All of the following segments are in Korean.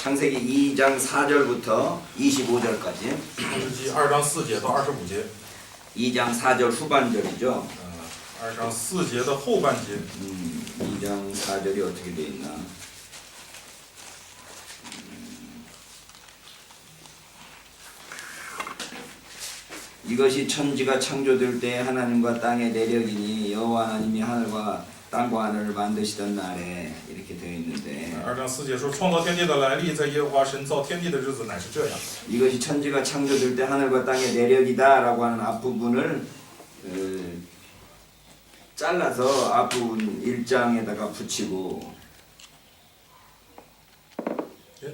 창세기 2장 4절부터 25절까지. 创世纪2章4节到25节。 2장 4절 후반절이죠. 2章4节的后半节。 2장 4절이 어떻게 돼 있나? 이것이 천지가 창조될 때 하나님과 땅의 내력이니 여호와 하나님이 하늘과 땅과 하늘을 만드시던 날에 이렇게 되어 있는데 2章4节说，创造天地的来历，在耶和华神造天地的日子乃是这样。 이것이 천지가 창조될 때 하늘과 땅의 내력이다라고 하는 앞부분을 잘라서 앞부분 1장에다가 붙이고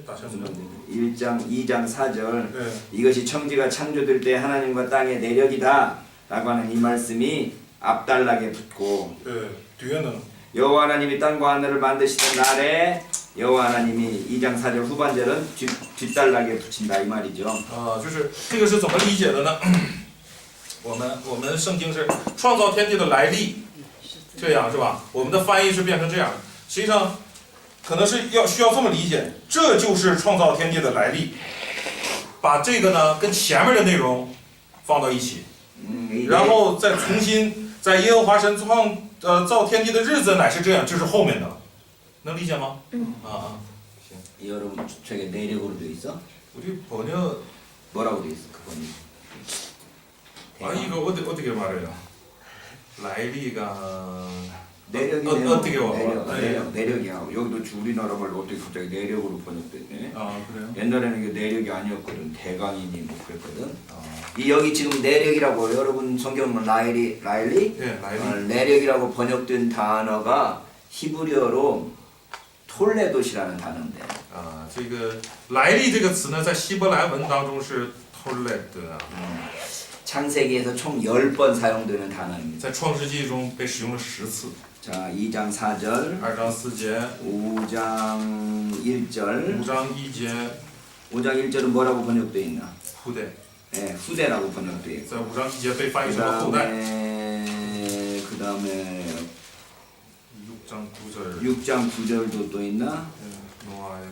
打下怎么？ 2장 4절 对， 이것이 천지가 창조될 때 하나님과 땅의 내력이다 라고 하는 이 말씀이 앞달락에 붙고 对，뒤에는 여호와 하나님이 땅과 하늘을 만드시던 날에 여호와 하나님이 2장 4절 후반절은 뒷달락에 붙인다 이 말이죠. 就是这个是怎么理解的呢？我们圣经是创造天地的来历，这样是吧？我们的翻译是变成这样，实际上可能是需要这么理解，这就是创造天地的来历，把这个呢跟前面的内容放到一起，然后再重新在耶和华神造天地的日子乃是这样，这是后面的，能理解吗？行。 여러분 저게 내력으로 돼 있어? 우리 번역 뭐라고 돼 있어 그 번역? 이거 어떻게 말해요? 라이리가 내력이네요. 어떻게 와? 내력이야. 여기도 우리나라 말로 어떻게 갑자기 내력으로 번역됐네. 그래요? 옛날에는 이게 내력이 아니었거든. 대강이니 뭐 그랬거든. 이 여기 지금 내력이라고 여러분 성경은 라일리? 네, 라이리. 내력이라고 번역된 단어가 히브리어로 톨레도시라는 단어인데. 这个来历这个词呢，在希伯来文当中是 tolet， 창세기에서 총 10번 사용되는 단어입니다. 在创世纪中被使用了10次。 자, 2장 4절, 2章4节， 5장 1절. 5章1节， 5장 1절은 뭐라고 번역되어 있나? 后代， 네, 후대라고 번역되어 있고. 在5章1节被翻译成了后代。 그 다음에 6장 9절， 6장 9절도 또 있나? 노아의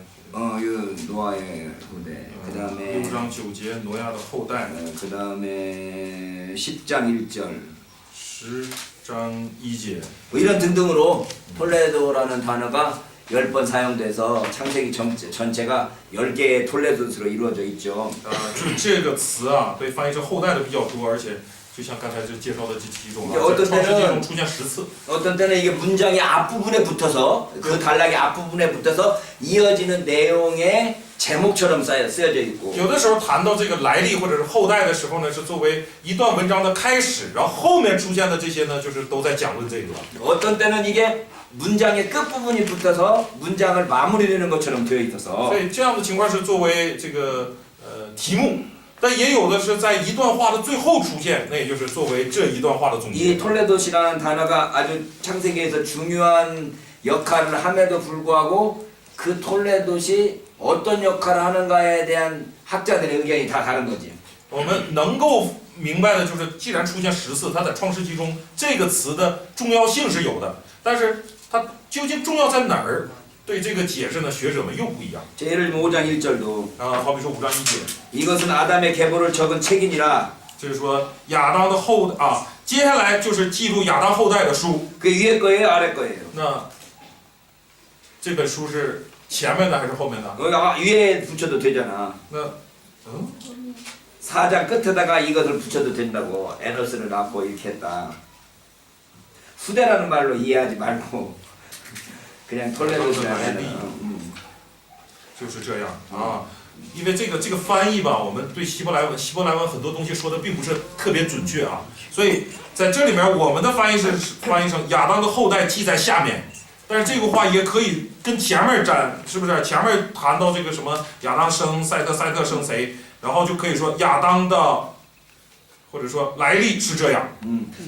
노아의 후대. 그 6 다음에 章9节，挪亚的后代。 그 다음에 10장 1절. 10장 2节， 뭐 이런 등등으로 톨레도라는 단어가 10번 사용돼서 창세기 전체가 10개의 톨레도스로 이루어져 있죠. 就这个词啊，被翻译成后代的比较多，而且就像刚才就介绍的这几种啊，在创世纪中出现10次。 어떤 때는 이게 문장의 앞부분에 붙어서 그 단락의 앞부분에 붙어서 이어지는 내용의 제목처럼 쓰여져 있고 有的时候谈到这个来历或者是后代的时候呢，是作为一段文章的开始，然后后面出现的这些呢，就是都在讲论这个。 어떤 때는 이게 문장의 끝부분이 붙어서 문장을 마무리되는 것처럼 되어 있어서 所以这样的情况是作为这个题目，但也有的是在一段话的最后出现，那也就是作为这一段话的总 이 结。 톨레도시라는 단어가 아주 창세기에서 중요한 역할을 함에도 불구하고 그 톨레도시 어떤 역할을 하는가에 대한 학자들의 의견이 다 다른 거지. 我们能够明白的就是，既然出现10次，它在创世纪中这个词的重要性是有的，但是它究竟重要在哪儿？对这个解释呢，学者们又不一样。 예를 들면 5장 1절도 好比说5章1节， 이것은 아담의 계보를 적은 책이니라. 就是说亚当的接下来就是记录亚当后代的书。 그 위에 거예요, 아래 거예요? 那这本书是前面的还是后面的？ 위에 붙여도 되잖아. 那 4장 끝에다가 이것을 붙여도 된다고. 에노스를 낳고 이렇게 했다. 후대라는 말로 이해하지 말고 그냥 톨레도시라고 해는. 就是这样啊。因为这个翻译吧，我们对希伯来文很多东西说的并不是特别准确啊，所以在这里面我们的翻译是翻译成亚当的后代记在下面，但是这个话也可以跟前面沾，是不是？前面谈到这个什么亚当生赛特生谁，然后就可以说亚当的，或者说来历是这样。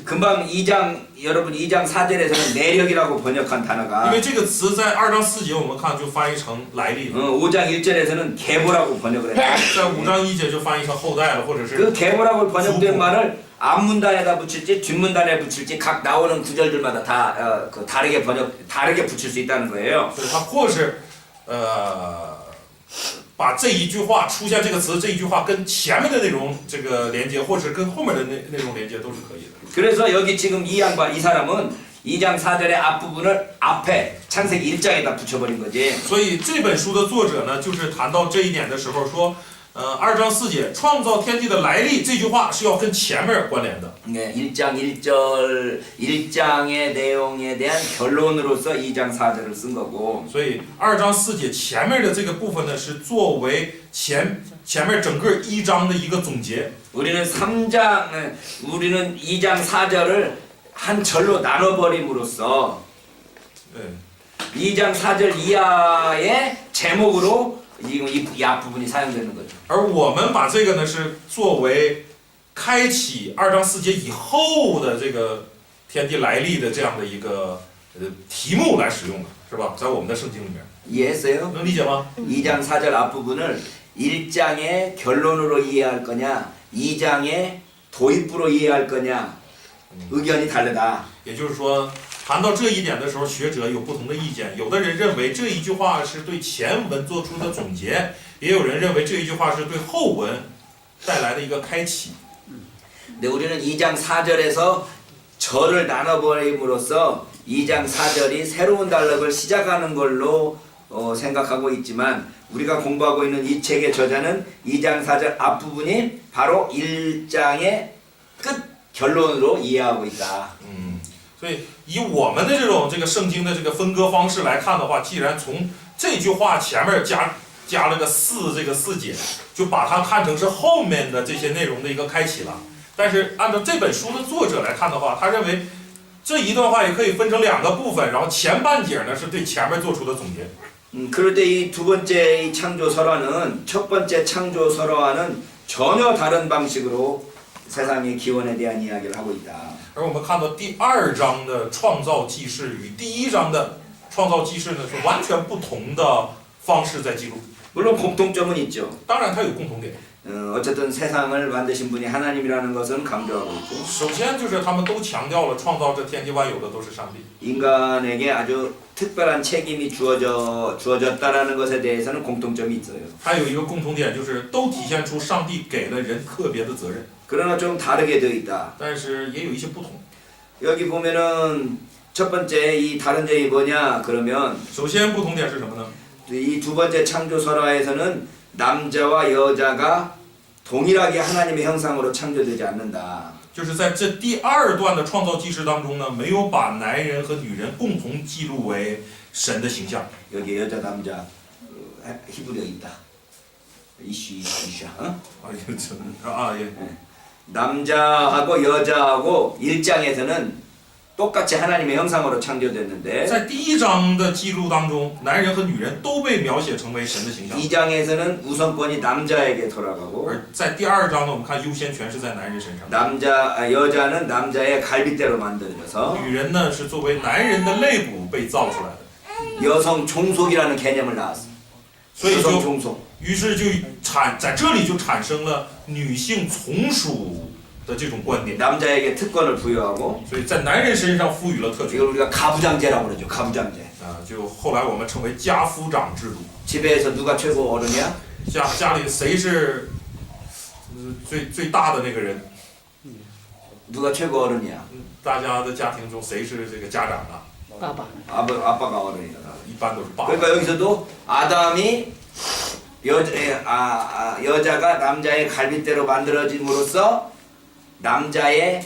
금방 2장 4절에서는 내력이라고 번역한 因 단어가 为这个词在2章4节我们看就翻译成来历了， 5장 1절에서는 계보라고 번역을 했다. 在5章1节就翻译成后代了，或者是 그 계보라고 번역된 말을 앞문단에다 붙일지 뒷문단에 붙일지 각 나오는 구절들마다 다 다르게 붙일 수 있다는 거예요. 所以它或是把这一句话出现这个词这一句话跟前面的内容这个连接，或者是跟后面的内容连接都是可以的。 그래서 여기 지금 이 양반 이 사람은 2장 4절의 앞부분을 앞에 창세기 1장에다 붙여버린 거지. 所以这本书的作者呢，就是谈到这一点的时候说，2章4节创造天地的来历这句话是要跟前面关联的。 네, 1장 1절 1장의 내용에 대한 결론으로서 2장 4절을 쓴 거고. 所以2章4节前面的这个部分呢，是作为前面整个1章的一个总结。 우리는 2장 4절을 한 절로 나눠버림으로써 对， 2장 4절 이하의 제목으로 지금 이 앞부분이 사용되는 거죠. 而我们把这个呢是作为开启2章4节以后的这个天地来历的这样的一个题目来使用的，是吧？在我们的圣经里面， 이해했어요? 能理解吗？ 2장 4절 앞부분을 1장의 결론으로 이해할 거냐 2장의 도입부로 이해할 거냐 의견이 다르다. 也就是说，谈到这一点的时候，学者有不同的意见。有的人认为这一句话是对前文做出的总结，也有人认为这一句话是对后文带来的一个开启。 근데 우리는 2장 4절에서 절을 나눠버림으로써 2장 4절이 새로운 단락을 시작하는 걸로 생각하고 있지만 우리가 공부하고 있는 이 책의 저자는 2장 4절 앞부분이 바로 1장의 끝 결론으로 이해하고 있다. 所以以我们的这种这个圣经的这个分割方式来看的话，既然从这句话前面加了个这个4节，就把它看成是后面的这些内容的一个开启了。但是按照这本书的作者来看的话，他认为这一段话也可以分成2个部分，然后前半节呢是对前面做出的总结。 그런데 이 두 번째 이 창조 설화는 첫 번째 창조 설화와는 전혀 다른 방식으로 세상의 기원에 대한 이야기를 하고 있다. 而我们看到第2章的创造记事与第1章的创造记事呢，是完全不同的方式在记录。 물론 공통점은 있죠. 当然，它有共同点。 어쨌든 세상을 만드신 분이 하나님이라는 것은 강조하고 있고 首先就是他们都强调了创造这天地万有的都是上帝。 인간에게 아주 특별한 책임이 주어졌다라는 것에 대해서는 공통점이 있어요. 还有一个共同点就是都体现出上帝给了人特别的责任， 그러나 좀 다르게 되어 있다. 但是也有一些不同。 여기 보면은 첫 번째 이 다른 점이 뭐냐 그러면 首先不同点是什么呢？ 이 두 번째 창조 설화에서는 남자와 여자가 동일하게 하나님의 형상으로 창조되지 않는다. 就是在这第2段的创造记事当中呢，没有把男人和女人共同记录为神的形象。 여기 여자 남자 히브리어 있다. 이슈. 어? 예。 남자하고 여자하고 1장에서는 똑같이 하나님의 형상으로 창조됐는데 在第1章的记录当中，男人和女人都被描写成为神的形象。 2장에서는 우선권이 남자에게 돌아가고 而在第2章呢，我们看优先权是在男人身上。 여자는 남자의 갈빗대로 만들어져서 女人呢是作为男人的肋骨被造出来的， 여성 종속이라는 개념을 낳았어. 所以 여성 就 종속. 于是就在这里就产生了女性从属的这种观点， 남자에게 특권을 부여하고 所以在男人身上赋予了特权 이걸 우리가 가부장제라고 그러죠. 가부장제. 啊，就后来我们称为家夫长制度。 집에서 누가 최고 어른이야? 家里谁是最大的那个人？ 누가 최고 어른이야? 大家的家庭中谁是这个家长啊？ 爸爸 아빠가 어른이다. 一般都是爸爸。 그러니까 여기서도 아담이 여자가 남자의 갈빗대로 만들어짐으로써 남자의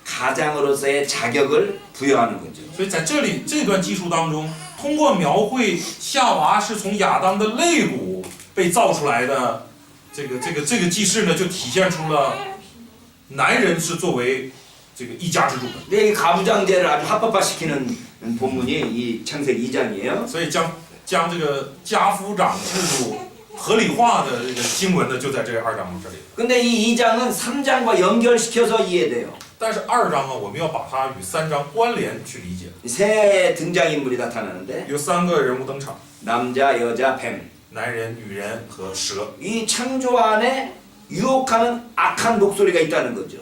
가장으로서의 자격을 부여하는 거죠. 所以在这里这段记述当中，通过描绘夏娃是从亚当的肋骨被造出来的，这个记事呢，就体现出了男人是作为这个一家之主的。 근데 이 가부장제를 아주 합법화시키는 본문이 이 창세기 2장이에요. 所以将这个家夫长制度合理化的这个经文呢，就在这2章这里。 근데 이 2장은 3장과 연결시켜서 이해돼요. 但是2章啊，我们要把它与3章关联去理解。 새 등장인물이 나타나는데 有3个人物登场， 남자, 여자, 뱀. 男人、女人和蛇。 이 창조 안에 유혹하는 악한 목소리가 있다는 거죠.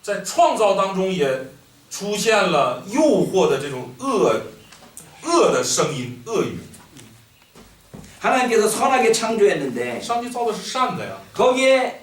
在创造当中也出现了诱惑的这种恶的声音、恶语。 하나님께서 선하게 창조했는데 上帝造的是善的呀， 거기에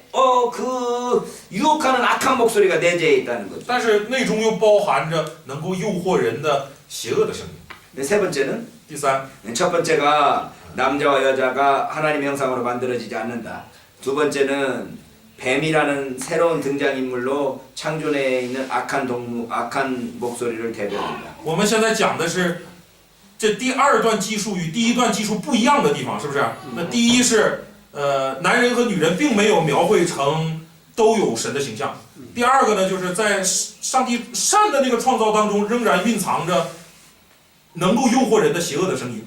그 유혹하는 악한 목소리가 내재해 있다는 거죠. 但是内中又包含着能够诱惑人的邪恶的声音。 네, 세 번째는 第三， 첫 번째가 남자와 여자가 하나님의 형상으로 만들어지지 않는다. 두 번째는 뱀이라는 새로운 등장인물로 창조 내에 있는 악한 목소리를 대변한다. 我们现在讲的是这第二段记述与第一段记述不一样的地方，是不是？那第一是男人和女人并没有描绘成都有神的形象。第二个呢，就是在上帝善的那个创造当中，仍然蕴藏着能够诱惑人的邪恶的声音。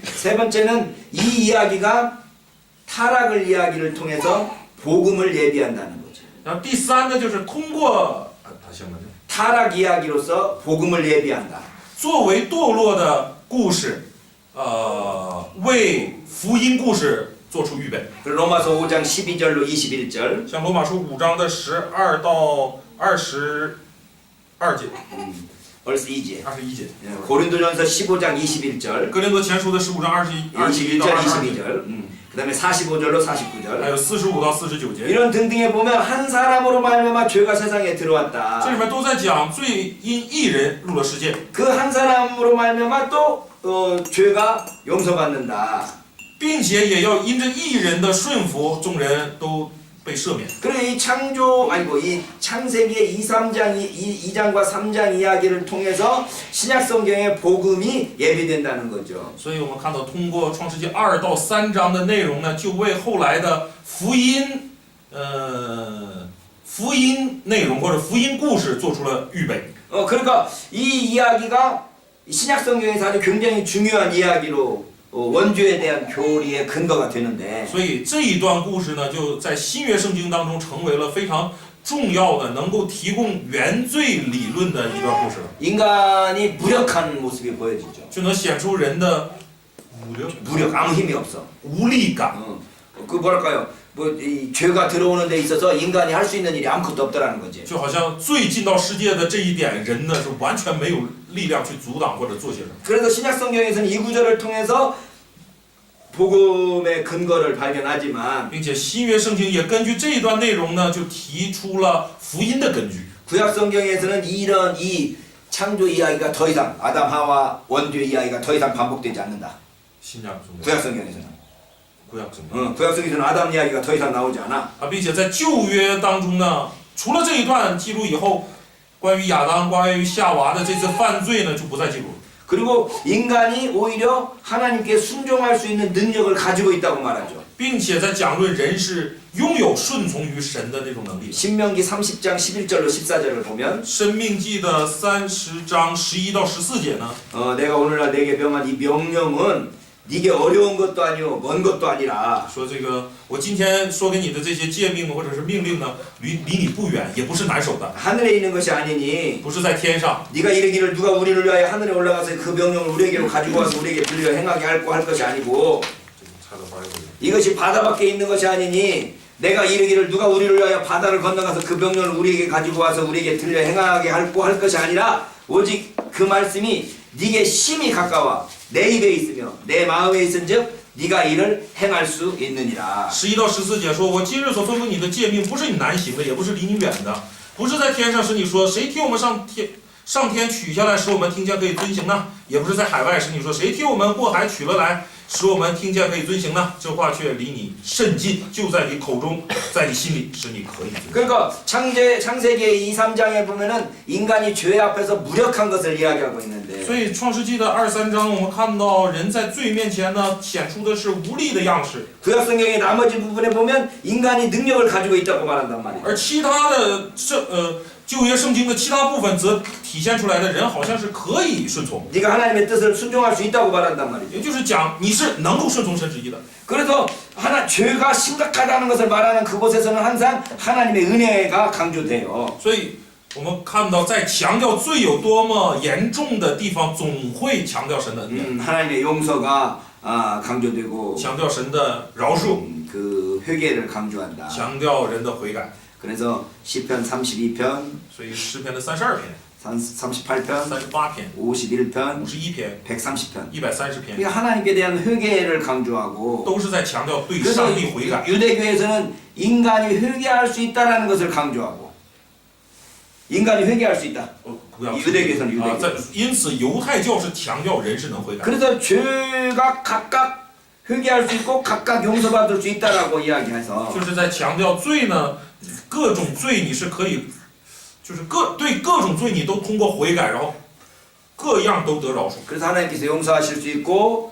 세 번째는 이 이야기가 타락을 이야기를 통해서 복음을 예비한다는 거죠. 然后第三呢，就是通过타락 이야기로서 복음을 예비한다. 作为堕落的故事，为福音故事做出预备。 로마서 5장 12절로 21절. 像罗马书5章的12到22节， 벌써 2제. 21节。 고린도전서 15장 21절. 哥林多前书的15章21到 21절 22 22절. 그다음에 45절로 还 49절. 有45到49节， 이런 등등에 보면 한 사람으로 말미암아 죄가 세상에 这 들어왔다. 里面都在讲罪因一人入了世界， 그 한 사람으로 말미암아 또 죄가 용서받는다. 并且也要因着一人的顺服，众人都被赦免。 그리고 이 이 창세기의 2장과 3장 이야기를 통해서 신약 성경의 복음이 예비된다는 거죠. 所以我们看到，通过创世纪2到3章的内容呢，就为后来的福音内容或者福音故事做出了预备。 그러니까 이 이야기가 신약 성경에서 아주 굉장히 중요한 이야기로 원죄에 대한 교리의 근거가 되는데 所以这一段故事呢，就在新约圣经当中成为了非常重要的，能够提供原罪理论的一段故事了， 인간이 무력한 모습이 보여지죠. 就能显出人的 무력, 아무 힘이 없어. 无力感。 그 뭐랄까요? 이 죄가 들어오는 데 있어서 인간이 할 수 있는 일이 아무것도 없더라는 거지. 就好像罪进到世界的这一点，人呢是完全没有力量去阻挡或者做些什么。 그래서 신약 성경에서는 이 구절을 통해서 복음의 근거를 발견하지만 并且新约圣经也根据这一段内容呢，就提出了福音的根据。 구약 성경에서는 이런 이 창조 이야기가 더 이상 아담 하와 원죄 이야기가 더 이상 반복되지 않는다. 新约圣经， 구약 성경에서는. 旧约圣经 구약 성경에서는 아담 이야기가 더 이상 나오지 않아. 啊，并且在旧约当中呢，除了这一段记录以后，关于亚当、关于夏娃的这次犯罪呢，就不再记录。 그리고 인간이 오히려 하나님께 순종할 수 있는 능력을 가지고 있다고 말하죠. 并且在讲论人是拥有顺从于神的那种能力。 신명기 30장 11절로 14절을 보면 申命记的30章11到14节呢， 내가 오늘날 내게 명한 이 명령은 네게 어려운 것도 아니요 먼 것도 아니라 说这个我今天说给你的这些诫命或者是命令呢，离你不远，也不是难守的， 하늘에 있는 것이 아니니 不是在天上。 네가 이르기를 누가 우리를 위하여 하늘에 올라가서 그 명령을 우리에게로 가지고 와서 우리에게 들려 행하게 할 것이 아니고 이것이 바다 밖에 있는 것이 아니니 내가 이르기를 누가 우리를 위하여 바다를 건너가서 그 명령을 우리에게 가지고 와서 우리에게 들려 행하게 할 것이 아니라 오직 그 말씀이 네게 심히 가까워 내 입에 있으며 내 마음에 있은즉 네가 이를 행할 수 있느니라. 11到14节说：“我今日所吩咐你的诫命，不是你难行的，也不是离你远的，不是在天上，是你说谁替我们上天取下来，使我们听见可以遵行呢？也不是在海外，是你说谁替我们过海取了来，使我们听见可以遵行呢？这话却离你甚近，就在你口中，在你心里，使你可以遵行。” 그러니까 창세기 2, 3장에 보면은 인간이 죄 앞에서 무력한 것을 이야기하고 있는데 所以创世纪的2、3章，我们看到人在罪面前呢，显出的是无力的样式。 구약 성경의 나머지 부분에 보면 인간이 능력을 가지고 있다고 말한단 말이에요. 而其他的旧约圣经的其他部分则体现出来的人好像是可以顺从， 네가 하나님의 뜻을 순종할 수 있다고 말한단 말이죠. 也就是讲你是能够顺从神旨意的。 그래서 죄가 심각하다는 것을 말하는 그곳에서는 항상 하나님의 은혜가 강조돼요. 所以我们看到，在强调罪有多么严重的地方，总会强调神的恩典， 하나님의 용서가 강조되고 强调神的饶恕， 그 회개를 강조한다. 强调人的悔改。 그래서 시편 32편, 所以诗篇的32篇、 38편, 38篇、 51편, 51篇、 130편. 130篇， 그러니까 하나님께 대한 회개를 강조하고 都是在强调对 그래서 上帝悔改。 유대교에서는 인간이 회개할 수 있다라는 것을 강조하고 인간이 회개할 수 있다. 不要 유대교에서는 유대교. 啊，因此犹太教是强调人是能悔改。 그래서 죄가 각각 회개할 수 있고 각각 용서받을 수 있다라고 이야기해서 就是在强调罪呢，各种罪你是可以，就是对各种罪你都通过悔改，然后各样都得饶恕。 그래서 하나님께서 용서하실 수 있고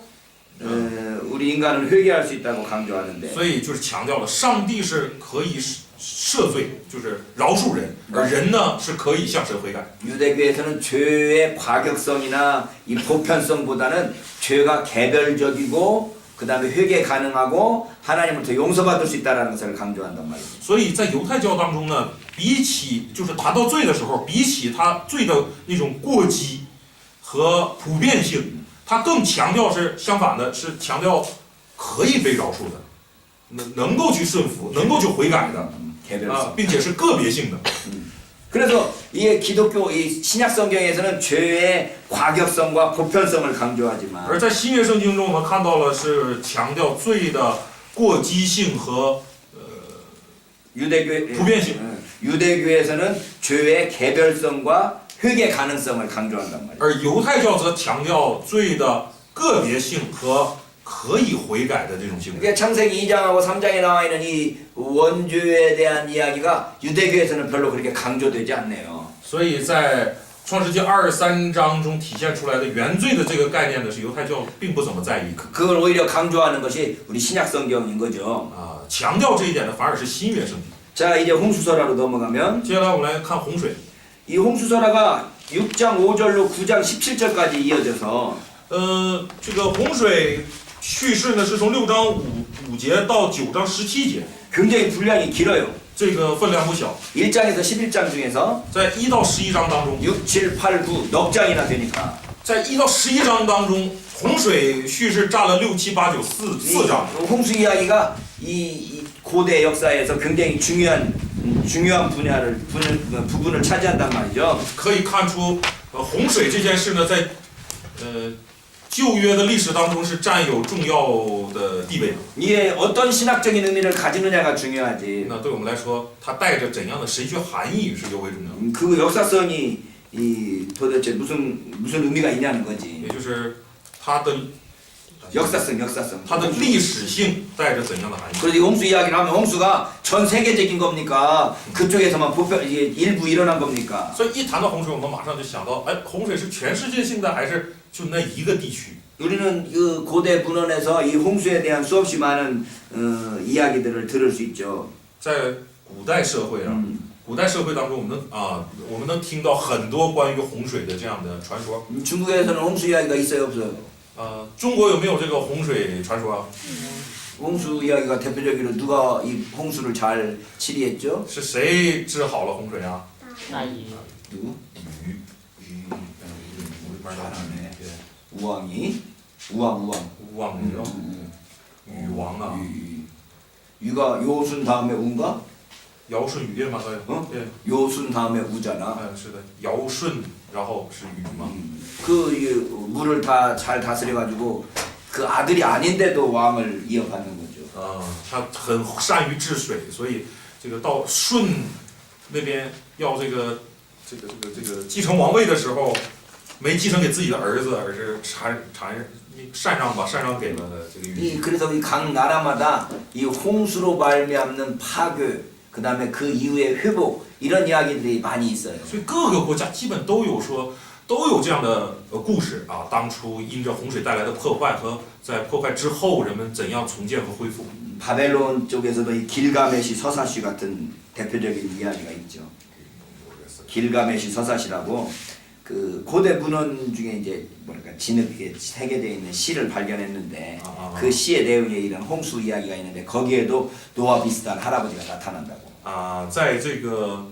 우리 인간은 회개할 수 있다고 강조하는데 所以就是强调了上帝是可以赦罪，就是饶恕人，而人呢是可以向神悔改。 유대교에서는 죄의 과격성이나 이 보편성보다는 죄가 개별적이고 그 다음에 회개 가능하고 하나님으로부터 용서받을 수 있다는 것을 강조한단 말이죠. 所以在犹太教当中呢，比起就是谈到罪的时候，比起他罪的那种过激和普遍性，他更强调是相反的，是强调可以被饶恕的，能够去顺服，能够去悔改的 개별성. 并且是个别性的。 그래서 이 기독교 이 신약 성경에서는 죄의 과격성과 보편성을 강조하지만 而在新约圣经中，我们看到了是强调罪的过激性和 유대교 부변식. 유대교에서는 죄의 개별성과 회개 가능성을 강조한단 말이에요. 而犹太教则强调罪的个别性和可以悔改的这种性质。 그러니까 창세기 2장하고 3장에 나와 있는 이 원죄에 대한 이야기가 유대교에서는 별로 그렇게 강조되지 않네요. 所以在创世纪23章中体现出来的原罪的这个概念呢，是犹太教并不怎么在意。 그걸 오히려 강조하는 것이 우리 신약 성경인 거죠. 强调这一点的反而是新约圣经。 자, 이제 홍수설화로 넘어가면 接下来我们来看洪水。 이 홍수설화가 6장 5절로 9장 17절까지 이어져서 这个洪水叙事呢是从6章5节到9章17节， 굉장히 분량이 길어요. 这个分量不小。 1장에서 11장 중에서 在1到11章当中， 6, 7, 8, 9 넉 장이나 되니까 在1到11章当中，洪水叙事占了6、7、8、9四章。 홍수 이야기가 이 고대 역사에서 굉장히 중요한 부분을 차지한단 말이죠. 可以看出，洪水这件事呢，在旧约的历史当中是占有重要的地位的。 이게 어떤 신학적인 의미를 가지느냐가 중요하지. 那对我们来说，它带着怎样的神学含义是尤为重要的。 그 역사성이 이 도대체 무슨 의미가 있냐는 거지. 也就是它的 역사성. 它的历史性带着怎样的含义？ 그래서 이 홍수 이야기를 하면 홍수가 전 세계적인 겁니까? 그쪽에서만 일부 일어난 겁니까? 所以一谈到洪水，我们马上就想到，哎，洪水是全世界性的，还是就那一个地区？ 우리는 그 고대 문헌에서 이 홍수에 대한 수없이 많은 이야기들을 들을 수 있죠. 在古代社会啊，古代社会当中，我们能听到很多关于洪水的这样的传说。 중국에서는 홍수 이야기가 있어요, 없어요? 中国有没有这个洪水传说啊？ 홍수 이야기가 대표적으로 누가 이 홍수를 잘 치리했죠? 是谁治好了洪水啊？ 누구? 우리말 잘하네. 예. 우왕이? 우왕. 吴王女哦，禹王啊， 유가 요순 다음에 우인가? 尧舜禹嘛，对， 어? 对， 요순 다음에 우잖아. 是的，尧舜，然后是禹嘛。 그 물을 다 잘 다스려가지고 그 아들이 아닌데도 왕을 이어받는 거죠. 他很善于治水，所以这个到舜那边要这个继承王位的时候，没继承给自己的儿子，而是禅让给了这个禹。 그래서 이 각 나라마다 이 홍수로 말미암는 파괴, 그 다음에 그 이후의 회복 이런 이야기들이 많이 있어요. 所以各个国家基本都有这样的故事啊，当初因着洪水带来的破坏和在破坏之后人们怎样重建和恢复。 바벨론 쪽에서도 이 길가메시 서사시 같은 대표적인 이야기가 있죠. 길가메시 서사시라고 그 고대 문헌 중에 이제 뭐랄까 진흙에 새겨져 있는 시를 발견했는데 그 시의 내용에 이런 홍수 이야기가 있는데 거기에도 노아 비슷한 할아버지가 나타난다고. 在这个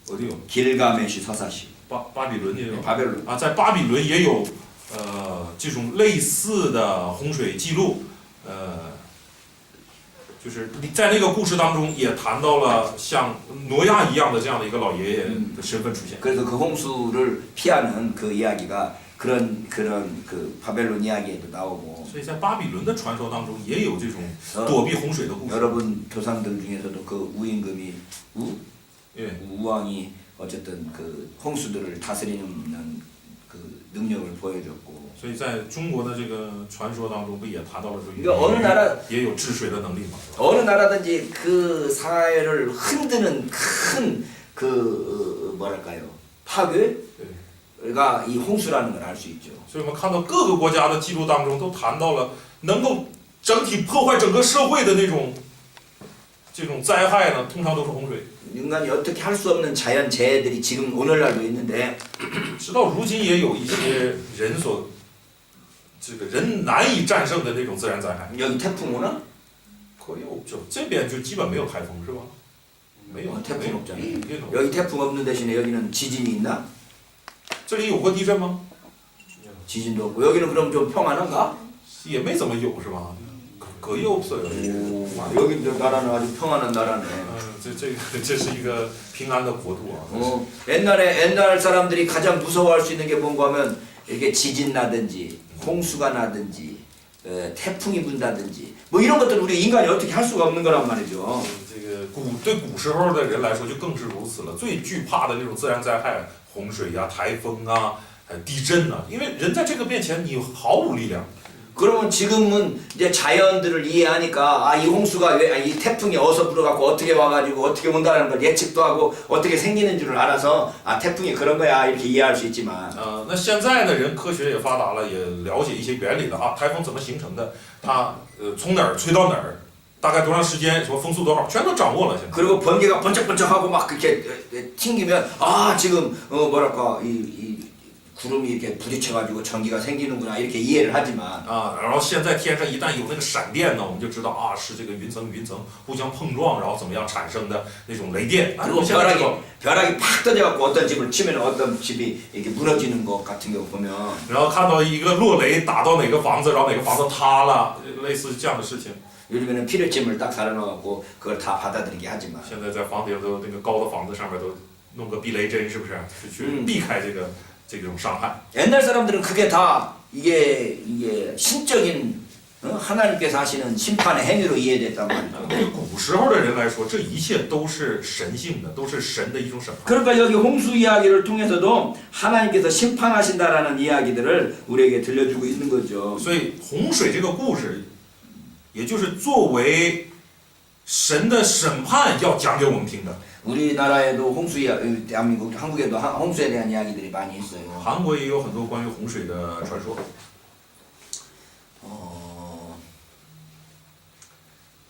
어디요 길가메시 서사시. 巴比伦也有 바벨론. 在巴比伦也有这种类似的洪水记录，就是在那个故事当中也谈到了像挪亚一样的这样的一个老爷爷的身份出现。 그래서 그 홍수를 피하는 그 이야기가 그런 그 바벨론 이야기에도 나오고. 所以在巴比伦的传说当中也有这种躲避洪水的故事。 여러분 조상들 중에서도 그 우임금이 예. 우왕이 어쨌든 그 홍수들을 다스리는 그 능력을 보여줬고. 所以在中国的这个传说当中，不也谈到了说 그러니까 어느 나라 也有治水的能力吗？ 어느 나라든지 그 사회를 흔드는 큰 그 뭐랄까요 파괴가 이 홍수라는 걸 알 수 있죠. 所以我们看到各个国家的记录当中都谈到了能够整体破坏整个社会的那种这种灾害呢，通常都是洪水。 인간이 어떻게 할 수 없는 자연 재해들이 지금 오늘날도 있는데 直到如今也有一些人所这个人难以战胜的那种自然灾害。 여기 태풍 오나? 可以없죠。这边就基本没有台风是吧？没有， 태풍 没有 없잖아. 没有 여기 태풍 없는 대신에 여기는 지진이 있나? 这里有过地震吗？ 지진도 없고 여기는 그럼 좀 평안한가? 也没怎么有是吧？可以없어요。 여기 나라는 아주 평안한 나라네. 这是一个平安的国度啊。 옛날 사람들이 가장 무서워할 수 있는 게 뭔가 하면 이렇게 지진 나든지 홍수가 나든지 태풍이 분다든지 뭐 이런 것들 우리 인간이 어떻게 할 수가 없는 거란 말이죠. 这个对古时候的人来说就更是如此了。最惧怕的那种自然灾害，洪水呀、台风啊、地震啊，因为人在这个面前你毫无力量。 그러면 지금은 이제 자연들을 이해하니까 아 이 홍수가 이 태풍이 어디서 불어갖고 어떻게 와가지고 어떻게 온다는 걸 예측도 하고 어떻게 생기는 줄을 알아서 아 태풍이 그런 거야 이렇게 이해할 수 있지만 那现在的人科学也发达了，也了解一些原理了啊，台风怎么形成的，它从哪儿吹到哪儿，大概多长时间，什么风速多少，全都掌握了。现在。 그리고 번개가 번쩍번쩍하고 막 그렇게 튕기면 아 지금 뭐랄까 이 구름이 이렇게 부딪혀가지고 전기가 생기는구나 이렇게 이해를 하지만 然后现在天上一旦有那个闪电呢，我们就知道啊，是这个云层互相碰撞，然后怎么样产生的那种雷电。 그리고 벼락이 팍 떠져갖고 어떤 집을 치면 어떤 집이 이렇게 무너지는 것 같은 경우 보면 然后看到一个落雷打到哪个房子，然后哪个房子塌了，类似这样的事情。 요즘에는 필요침을 딱 달아놓고 그걸 다 받아들이게 하지만 现在在房顶都那个高的房子上面都弄个避雷针，是不是？去避开这种伤害。 옛날 사람들은 그게 다 이게 신적인 하나님께서 하시는 심판의 행위로 이해됐단 말이죠. 对古时候的人来说，这一切都是神性的，都是神的一种审判。 그러니까 여기 홍수 이야기를 통해서도 하나님께서 심판하신다라는 이야기들을 우리에게 들려주고 있는 거죠. 所以洪水这个故事，也就是作为神的审判要讲给我们听的。 우리나라에도 홍수 이야기, 대한민국, 한국에도 홍수에 대한 이야기들이 많이 있어요. 韩国也有很多关于洪水的传说。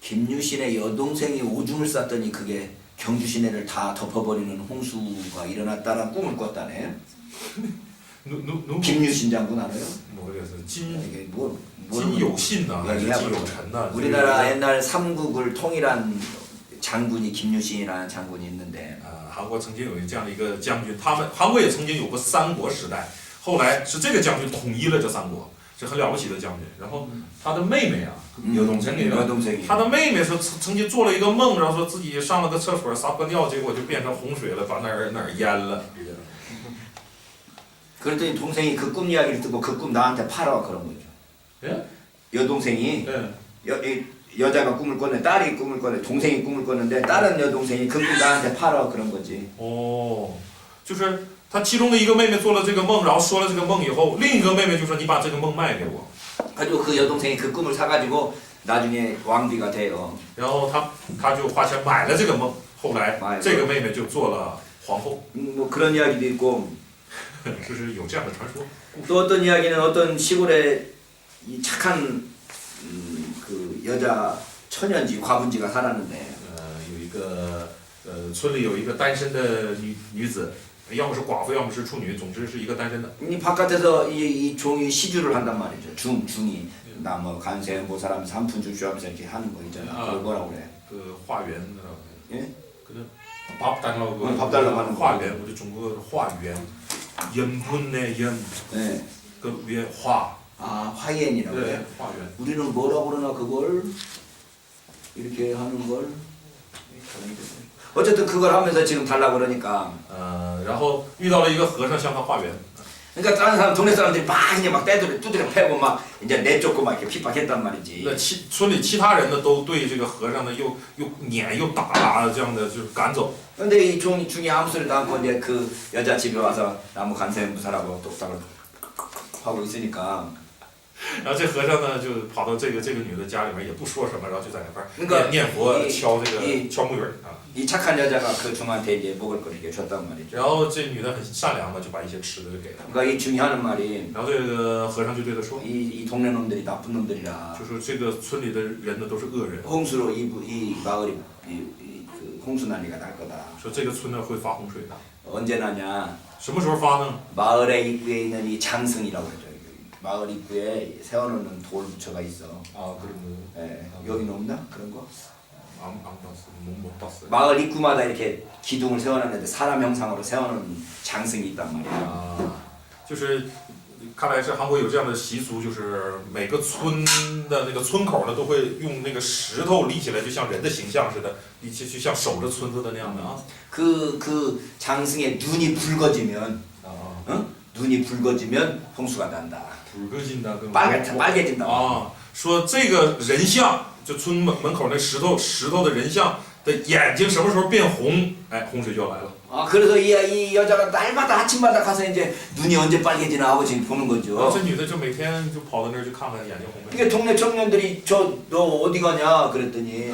김유신의 여동생이 오줌을 쌌더니 그게 경주 시내를 다 덮어버리는 홍수가 일어났다는 꿈을 꿨다네. 김유신 장군 알아요? 모르겠어요. 이게 뭐金有信呐，还是金有臣呐？ 우리나라 옛날 삼국을 통일한 장군이 김유신이라는 장군이 있는데 韩国曾经有这样的一个将军，韩国也曾经有过三国时代，后来是这个将军统一了这三国，是很了不起的将军。然后他的妹妹啊，여동생이他的妹妹说曾经做了一个梦，然后说自己上了个厕所撒泼尿，结果就变成洪水了，把哪儿淹了。 그랬더니 동생이 그 꿈 이야기를 듣고 그 꿈 나한테 팔아 그런 거죠. 예? 여동생이 여자가 꿈을 꿨네, 딸이 꿈을 꿨네, 동생이 꿈을 꿨는데 다른 여동생이 그 꿈 나한테 팔아 그런 거지. 哦，就是他其中的一个妹妹做了这个梦，然后说了这个梦以后，另一个妹妹就说你把这个梦卖给我。 가지고 그 여동생이 그 꿈을 사가지고 나중에 왕비가 돼요. 然后他就花钱买了这个梦，后来这个妹妹就做了皇后。 뭐 그런 이야기도 있고 就是有这样的传说。 또 어떤 이야기는 어떤 시골에 이 착한 그 여자 처년지 과분지가 살았는데 有一个村里有一个单身的女子，要么是寡妇，要么是处女，总之是一个单身的。 이 바깥에서 이 종이 시주를 한단 말이죠. 중이 나 뭐 간세 뭐 사람 삼푼 주시하면서 이렇게 하는 거 있잖아. 그걸 뭐라고 그래? 个化缘， 예? 그 밥 달라고 밥 달라고 하는 化缘，我就中国化缘，연분의 연， 네. 그 위에 화. 아 화이엔이라고 네, 그래? 화缘. 우리는 뭐라고 그러나 그걸 이렇게 하는 걸 어쨌든 그걸 하면서 지금 달라고 그러니까 然后遇到了一个和尚向他化缘， 그러니까 다른 사람 동네 사람들이 막 이제 막 두드려 패고 막 이제 내쫓고 막 이렇게 핍박했단 말이지. 那村里其他人呢都对这个和尚呢又撵又打这样的就是赶走。 근데 이 중이 아무 소리도 않고 이제 그 여자 집에 와서 나무 간세무사라고 똑딱을 하고 있으니까 然后这和尚呢就跑到这个女的家里面也不说什么，然后就在那边 그러니까 念佛敲这个敲木鱼啊。 이 착한 여자가 그 중한테 이제 먹을 걸 이렇게 줬단 말이죠. 然后这女的很善良嘛，就把一些吃的就给他。 그러니까 이 중이 하는 말이 然后这个和尚就对他说， 이 동네 놈들이 나쁜 놈들이라 就说这个村里的人呢都是恶人， 홍수로 이 마을이 그 홍수 난리가 날 거다. 说这个村呢会发洪水的。 언제 나냐? 什么时候发呢？ 마을의 입구에 있는 이 장승이라고 그러죠. 마을 입구에 세워놓는 돌 부처가 있어. 아 그런 거. 예, 여기는 없나 그런 거? 안 봤어요. 못 봤어요. 마을 입구마다 이렇게 기둥을 세워놨는데 사람 형상으로 세워놓은 장승이 있단 말이야. 啊，就是看来是韩国有这样的习俗，就是每个村的那个村口呢都会用那个石头立起来，就像人的形象似的，立起就像守着村子的那样的啊。 그 장승에 눈이 붉어지면, 啊， 응? 눈이 붉어지면 홍수가 난다. 붉어진다 그 빨개진다. 啊，说这个人像，就村门口那石头的人像的眼睛什么时候变红，哎，洪水就要来了。 아, 그래서 이 여자가 날마다 아침마다 가서 이제 눈이 언제 빨개지나 하고 지금 보는 然后 거죠. 这女的就每天就跑到那儿去看看眼睛红没。 이게 동네 청년들이 너 어디 가냐 그랬더니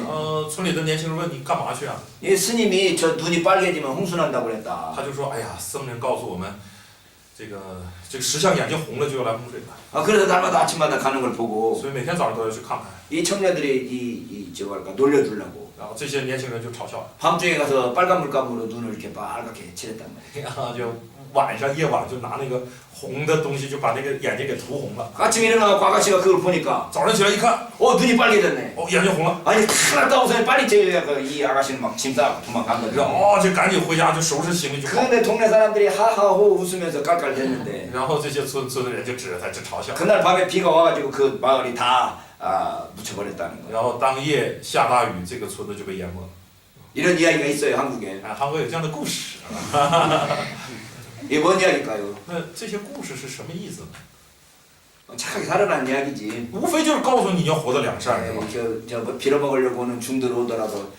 村里的年轻人问你干嘛去啊？ 이 스님이 저 눈이 빨개지면 홍수 난다고 그랬다. 他就说，哎呀，僧人告诉我们，这个石像眼睛红了就要来洪水了， 아, 그래서 날마다 아침마다 가는 걸 보고 所以每天早上都要去看看。 이 청년들이 이 저거 할까 놀려주려고 然后这些年轻人就嘲笑 밤중에 가서 빨간 물감으로 눈을 이렇게 빨갛게 칠했단 말이야. 他，就晚上夜晚就拿那个红的东西就把那个眼睛给涂红了。 아침에 일어나고 아가씨가 그걸 보니까 早上起来一看， 눈이 빨개졌네. 眼睛红了， 아니 하나 따고서 빨리 이 아가씨는 막 짐 싸고 도망간 然 거죠. 后就赶紧回家就收拾行李就跑。 그런데 동네 사람들이 하하호 웃으면서 깔깔댔는데 然后这些村的人就指着他就嘲笑。 그날 밤에 비가 와가지고 그 마을이 다 묻혀버렸다는 거예요. 然后当夜下大雨，这个村子就被淹没了。 이런 이야기가 있어요 한국에. 啊，韩国有这样的故事。 이게 뭔 이야기일까요? 那这些故事是什么意思呢？ 착하게 살아라는 이야기지. 无非就是告诉你要活得良善，是吧？ 뭐 빌어먹으려고 오는 중들 오더라도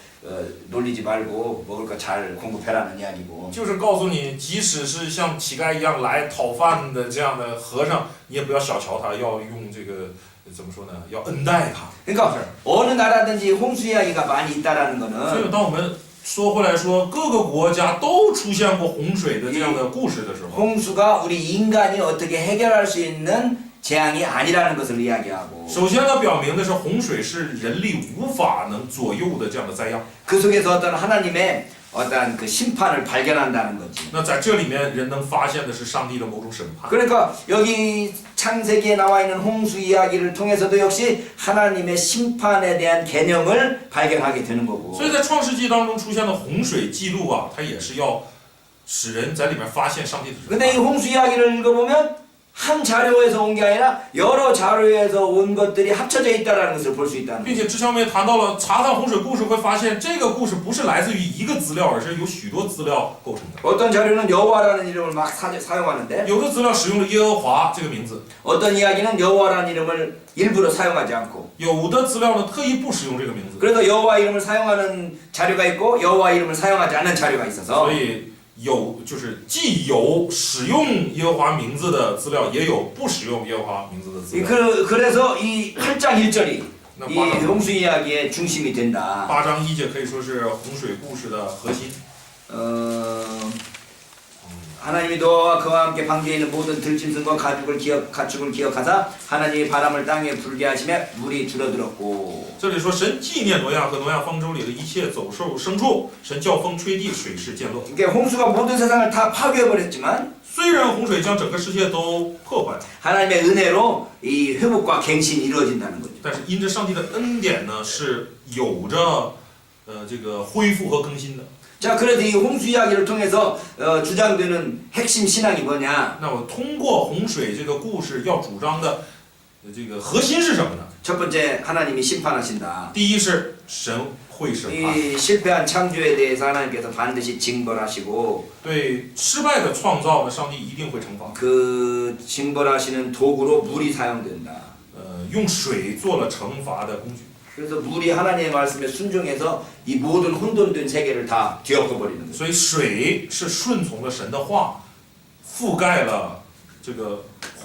놀리지 말고 먹을 거 잘 공급해라는 이야기고. 就是告诉你，即使是像乞丐一样来讨饭的这样的和尚，你也不要小瞧他，要用这个怎么说呢？要恩待他。 그러니까 어느 나라든지 홍수 이야기가 많이 있다라는 所 거는 以，当我们说回来说，各个国家都出现过洪水的这样的故事的时候， 홍수가 우리 인간이 어떻게 해결할 수 있는 재앙이 아니라는 것을 이야기하고 首先呢，表明的是洪水是人力无法能左右的这样的灾殃。 그 속에서 어떤 하나님의 어떤 그 심판을 발견한다는 거지. 那在这里面，人能发现的是上帝的某种审判。 그러니까 여기 창세기에 나와 있는 홍수 이야기를 통해서도 역시 하나님의 심판에 대한 개념을 발견하게 되는 거고. 所以在创世纪当中出现的洪水记录啊，它也是要使人在里面发现上帝的审 근데 이 判。 홍수 이야기를 읽어보면 한 자료에서 온 게 아니라 여러 자료에서 온 것들이 합쳐져 있다는 것을 볼 수 있다는 并 거죠. 且之前我们也谈到了，查看洪水故事会发现，这个故事不是来自于一个资料，而是由许多资料构成的。 어떤 자료는 여호와라는 이름을 막 사용하는데 有的资料使用了耶和华这个名字， 어떤 이야기는 여호와라는 이름을 일부러 사용하지 않고 有的资料呢特意不使用这个名字。 그래서 여호와 이름을 사용하는 자료가 있고 여호와 이름을 사용하지 않는 자료가 있어서 所以就是既有使用耶和华名字的资料，也有不使用耶和华名字的资料。 그래서 이 8장 1절이 那 이 8 홍수 이야기의 중심이 된다. 章1节可以说是洪水故事的核心。 하나님이 노아와 그와 함께 방주에 있는 모든 들짐승과 가축을 기억하사 하나님이 바람을 땅에 불게 하시며 물이 줄어들었고. 这里说神纪念挪亚和挪亚方舟里的一切走兽牲畜，神叫风吹地，水势渐落。 이게 홍수가 모든 세상을 다 파괴해버렸지만 虽然洪水将整个世界都破坏， 하나님의 은혜로 이 회복과 갱신이 이루어진다는 거죠. 但是因着上帝的恩典呢，是有着这个恢复和更新的。 자, 그래서 이 홍수 이야기를 통해서 주장되는 핵심 신앙이 뭐냐? 那我通过洪水这个故事要主张的这个核心是什么呢？ 첫 번째 하나님이 심판하신다. 第一是神会审判， 이 실패한 창조에 대해서 하나님께서 반드시 징벌하시고 对失败的创造呢，上帝一定会惩罚。 그 징벌하시는 도구로 물이 사용된다. 用水做了惩罚的工具。 그래서 물이 하나님의 말씀에 순종해서 이 모든 혼돈된 세계를 다 뒤엎어 버리는 거예요. 所以水是顺从了神的话，覆盖了这个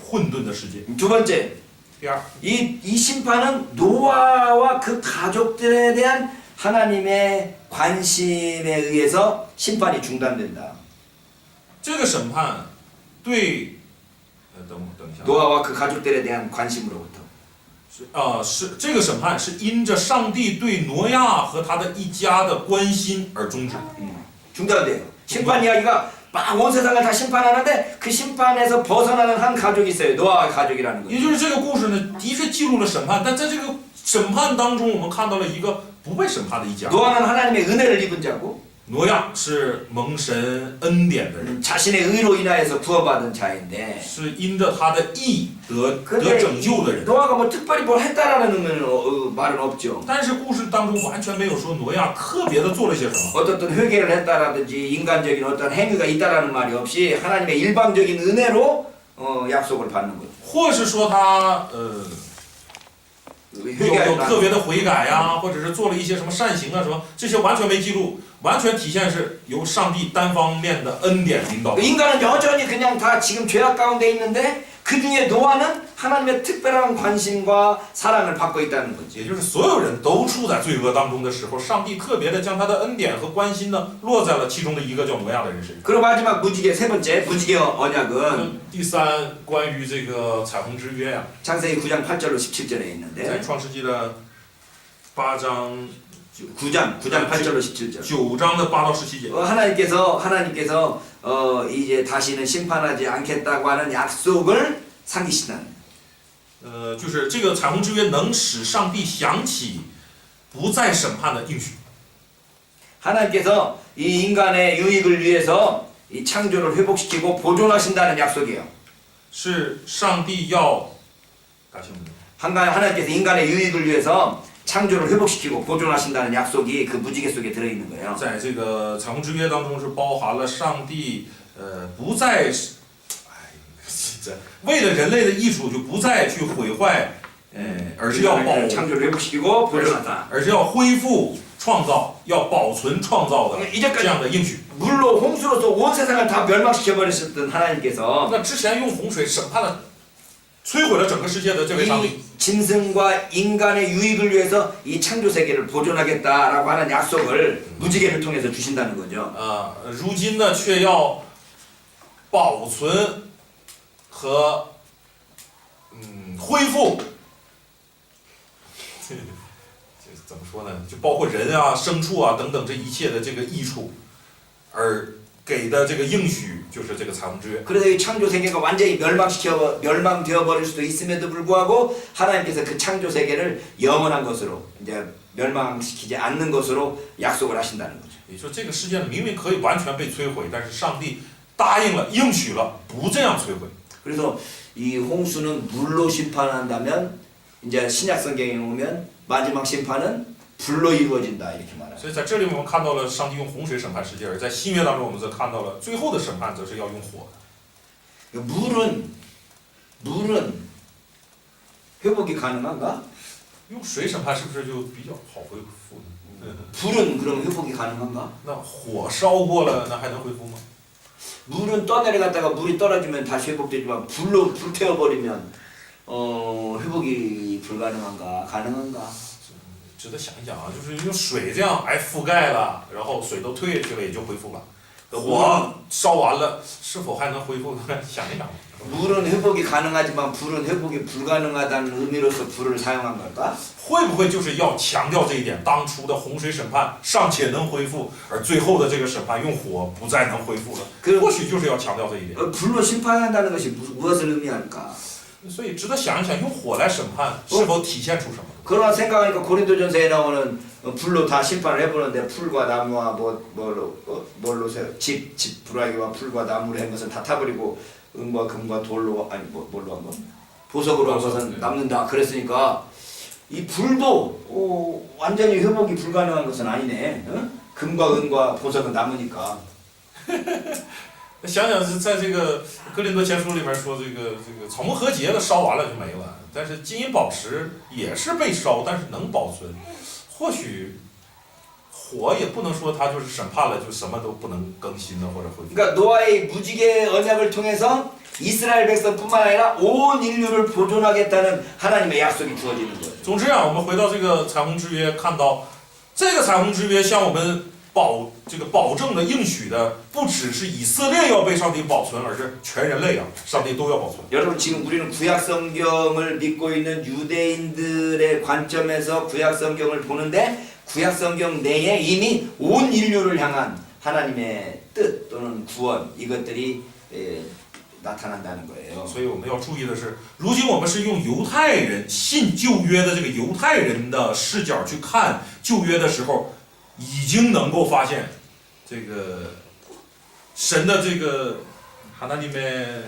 混沌的世界。 두 번째, 第二， 이 심판은 노아와 그 가족들에 대한 하나님의 관심에 의해서 심판이 중단된다. 这个审判对，等一下， 노아와 그 가족들에 대한 관심으로부터. 是这个审判是因着上帝对挪亚和他的一家的关心而终止。 중단돼요. 심판 이야기가 막 온 세상을 다 심판하는데 그 심판에서 벗어나는 한 가족이 있어요. 노아의 가족이라는 也 거죠. 就是这个故事呢，的确记录了审判，但在这个审判当中，我们看到了一个不被审判的一家。 노아는 하나님의 은혜를 입은 자고 挪亚是蒙神恩典的人， 자신의 의로 인하여서 구원받은 자인데 是因着他的义得 근데 拯救的人。 노아가 뭐 특별히 뭘 했다라는 말은 없죠. 但是故事当中完全没有说挪亚特别的做了些什么， 어떤 회개를 했다라든지 인간적인 어떤 행위가 있다라는 말이 없이 하나님의 일방적인 은혜로 약속을 받는 거죠. 或是说他有 회개할 特别的悔改呀、或者是做了一些什么善行啊什么，这些完全没记录，完全体现是由上帝单方面的恩典领导。 인간은 여전히 그냥 다 지금 죄악 가운데 있는데 그 중에 노아는 하나님의 특별한 관심과 사랑을 받고 있다는 거지. 也就是所有人都处在罪恶当中的时候，上帝特别的将他的恩典和关心呢落在了其中的一个叫挪亚的人身上。 그리고 마지막 무지개 세 번째 무지개 언약은 第三，关于这个彩虹之约呀、 창세기 9장 8절로 17절에 在 있는데 创世纪的8章 9장 8절로 17절. 9章的8到17节， 하나님께서 이제 다시는 심판하지 않겠다고 하는 약속을 상기시나는. 就是这个彩虹之约能使上帝想起不再审判的应许。 하나님께서 이 인간의 유익을 위해서 이 창조를 회복시키고 보존하신다는 약속이에요. 是上帝要，感谢我们 하나님께서 인간의 유익을 위해서 창조를 회복시키고 보존하신다는 약속이 그 무지개 속에 들어있는 거예요. 在这个彩虹之约当中是包含了上帝不再是，这为了人类的益处就不再去毁坏，而是要保， 창조를 회복시키고 보존한다. 而是要恢复创造，要保存创造的这样的应许。 물로 홍수로서 온 세상을 다 멸망시켜 버리셨던 하나님께서 那之前用洪水审判了、摧毁了整个世界的这位上帝， 이 짐승과 인간의 유익을 위해서 이 창조 세계를 보존하겠다라고 하는 약속을 무지개를 통해서 주신다는 거죠. 如今呢却要保存和恢复。这怎么说呢？就包括人啊、牲畜啊等等这一切的这个益处，而给的这个应许就是这个彩虹之约。 그래서 이 창조 세계가 완전히 멸망되어 버릴 수도 있음에도 불구하고 하나님께서 그 창조 세계를 영원한 것으로 이제 멸망시키지 않는 것으로 약속을 하신다는 거죠. 也就是这个世界呢，明明可以完全被摧毁，但是上帝答应了、应许了，不这样摧毁。 그래서 이 홍수는 물로 심판한다면 이제 신약 성경에 오면 마지막 심판은 불로 이루어진다 이렇게 말해요. 所以在这里我们看到了上帝用洪水审判世界，而在新约当中我们则看到了最后的审判则是要用火。 물은 회복이 가능한가? 用水审判是不是就比较好恢复呢？ 불은 그럼 회복이 가능한가? 那火烧过了，那还能恢复吗？ 물은 떠내려갔다가 물이 떨어지면 다시 회복되지만 불로 불태워버리면 회복이 불가능한가? 가능한가? 值得想一想啊，就是用水这样覆盖了，然后水都退下去了，也就恢复了。火烧完了，是否还能恢复呢？想一想。 물은 회복이 가능하지만 불은 회복이 불가능하다는 의미로서 불을 사용한 걸까? 会不会就是要强调这一点？当初的洪水审判尚且能恢复，而最后的这个审判用火不再能恢复了，或许就是要强调这一点。 불로 심판한다는 것이 무엇을 의미할까? 所以值得想一想，用火来审判是否体现出什么？ 그러나 생각하니까 고린도전서에 나오는 불로 다 심판을 해보는데 풀과 나무와 뭘로 집 부라기와 풀과 나무로 한 것은 다 타버리고 은과 금과 돌로 아니 뭘로 한 건? 보석으로 한 것은 남는다. 그랬으니까 이 불도 완전히 회복이 불가능한 것은 아니네. 어? 금과 은과 보석은 남으니까. 想想是在这个哥林多前书里面说，这个草木和结的烧完了就没了，但是金银宝石也是被烧，但是能保存。或许火也不能说它就是审判了，就什么都不能更新了或者恢复。 그러니까 노아의 무지개 언약을 통해서 이스라엘 백성뿐만 아니라 온 인류를 보존하겠다는 하나님의 약속이 주어지는 거예요. 总之啊，我们回到这个彩虹之约，看到这个彩虹之约向我们保证的应许的，不只是以色列要被上帝保存，而是全人类啊，上帝都要保存。 여러분 지금 우리는 구약 성경을 믿고 있는 유대인들의 관점에서 구약 성경을 보는데 구약 성경 내에 이미 온 인류를 향한 하나님의 뜻 또는 구원 이것들이 나타난다는 거예요. 所以我们要注意的是，如今我们是用犹太人信旧约的这个犹太人的视角去看旧约的时候，已经能够发现这个神的这个하나님의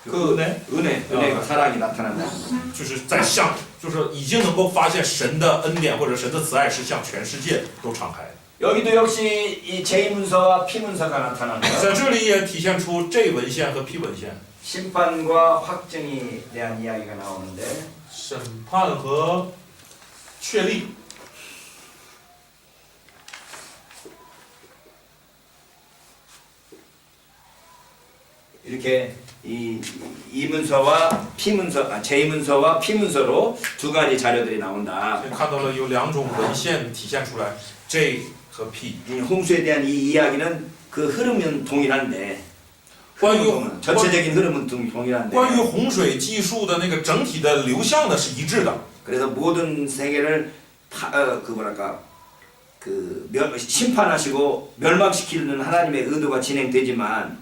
그 은혜가 사랑이 나타난다. 就是就是已经能够发现神的恩典或者神的慈爱是向全世界都敞开的。 여기도 역시 이 제2문서와 P문서가 나타난다. 在这里也体现出J文献和P文献， 심판과 확증에 대한 이야기가 나오는데 审判和确立。 이렇게 이문서와 제2문서와 P문서로 두 가지 자료들이 나온다. 看到了有两种文献体现出来，J 和 P。 홍수에 대한 이 이야기는 그 흐름은 동일한데 关于 전체적인 흐름은 동일한데 关于洪水记述的那个整体的流向呢是一致的。 그래서 모든 세계를 심판하시고 멸망시키는 하나님의 의도가 진행되지만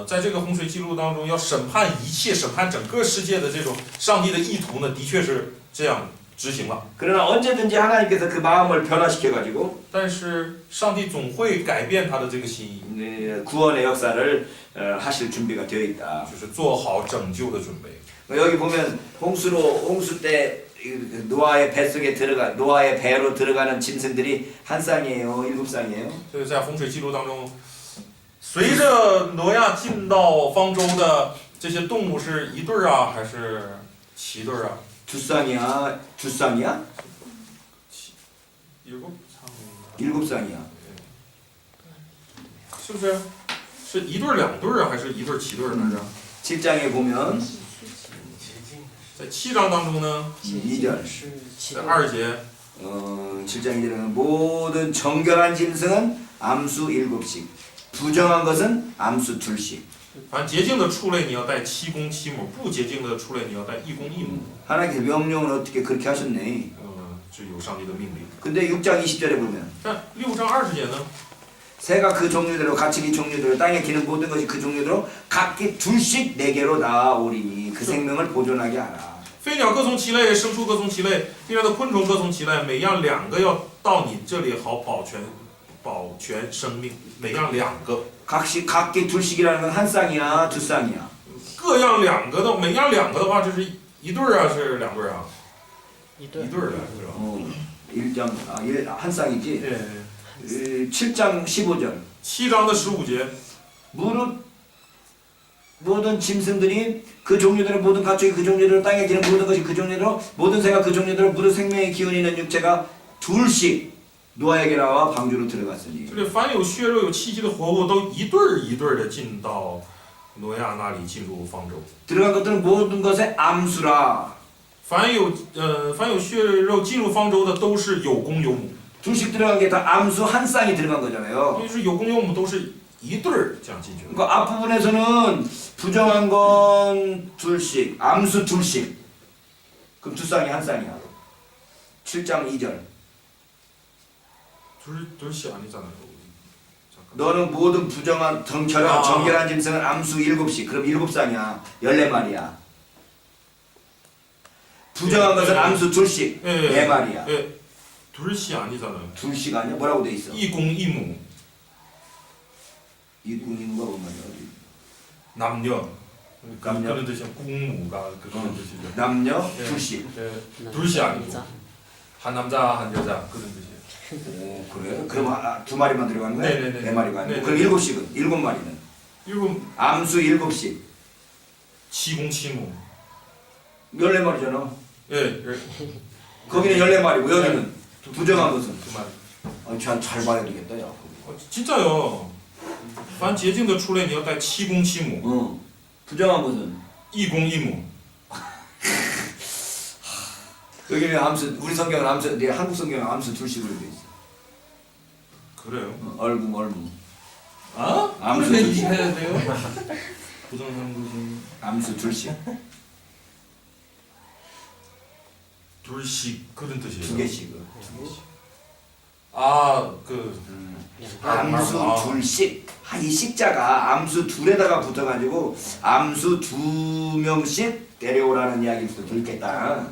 在这个洪水记录当中，要审判一切、审判整个世界的这种上帝的意图呢，的确是这样执行了。 그러나 언제든지 하나님께서 그 마음을 변화시켜가지고 但是上帝总会改变他的这个心意， 구원의 역사를 하실 준비가 되어 있다. 就是做好拯救的准备。 여기 보면 홍수 때 노아의 배로 들어가는 짐승들이 한 쌍이에요, 7쌍이에요. 所以在洪水记录当中，随着挪亚进到方舟的这些动物是一对儿啊，还是7对儿啊？ 두 쌍이야, 두 쌍이야? 7쌍이야. 是不是？是一对儿、两对儿啊，还是一对儿、7对儿来着？ 7장에 보면 在7章当中呢， 2절. 在2节， 7장 2절은 모든 정결한 짐승은 암수 7씩, 부정한 것은 암수 2씩. 凡洁净的畜类你要带7公7母，不洁净的畜类你要带1公1母。 하나님께서 명령을 어떻게 그렇게 하셨네. 这有上帝的命令。 근데 6장 20절에 보면 但6章20节呢？ 새가 그 종류대로 가축이 종류대로 땅에 기는 모든 것이 그 종류대로 각기 둘씩 내게로 나아오리니 그 생명을 보존하게 하라. 飞鸟各从其类，牲畜各从其类，地上的昆虫各从其类，每样2个要到你这里好保全生命，每样2个。 각기 둘씩이라는 건 한 쌍이야, 두 쌍이야. 各样2个的，每样2个的话，这是1对儿啊，是2对儿啊？一对。 1对儿的是吧？ 1장 한 쌍이지. 对。 7장 15절. 7章的15节， 모든 짐승들이 그 종류대로 모든 가축이 그 종류대로 땅에 기는 모든 것이 그 종류대로 모든 새가 그 종류대로 무릇 생명의 기운이 있는 육체가 둘씩 노아에게 나와 방주로 들어갔으니. 这里凡有血肉有气息的活物，都一对儿一对儿的进到挪亚那里，进入方舟。 들어간 것들은 모든 것의 암수라. 凡有血肉进入方舟的，都是有公有母。 둘씩 들어간 게 다 암수 한 쌍이 들어간 거잖아요. 就是有公有母都是一对儿这样进去的。 그러니까 앞부분에서는 부정한 건 둘씩, 암수 둘씩. 그럼 두 쌍이 한 쌍이야. 7장 2절. 둘씩 아니잖아요. 너는 모든 부정한 정결한 짐승은 암수 7씩. 그럼 7쌍이야. 14마리야. 부정한 것은 암수 둘씩. 4마리야. 둘씩 아니잖아요. 둘씩 아니야? 뭐라고 돼 있어? 一公一母. 이공이무가 뭔 말이야? 남녀 남녀. 그런 뜻이야. 공무가 그런 뜻이죠. 남녀 예. 둘씩. 예, 둘이 아니고 한 남자 한 여자 그런 뜻이에요. 오 그래요? 그럼 두 마리만 들어가는 거야? 네네네. 네 마리가 아니고. 네네. 그럼 일곱씩은? 일곱 마리는? 일곱 암수 일곱씩. 치공치무. 14마리잖아. 예, 예. 거기는 14마리고 여기는 부정한 것은? 두 마리. 잘 봐야 되겠다 야. 진짜요. 凡洁净的出类你要带七公七母， 부정한 것은? 一公一母。 여기는 암수 우리 성경은 암수 네 한국 성경은 암수 둘씩으로 돼 있어. 그래요? 얼궁 얼무. 아? 암수 그렇게 둘씩. 이해해야 돼요? 부정한 것은 암수 둘씩. 둘씩 그런 뜻이에요. 두 개씩. 아, 그 암수 아. 둘씩. 이 식자가 암수 둘에다가 붙어가지고 암수 두 명씩 데려오라는 이야기일 수도 있겠다.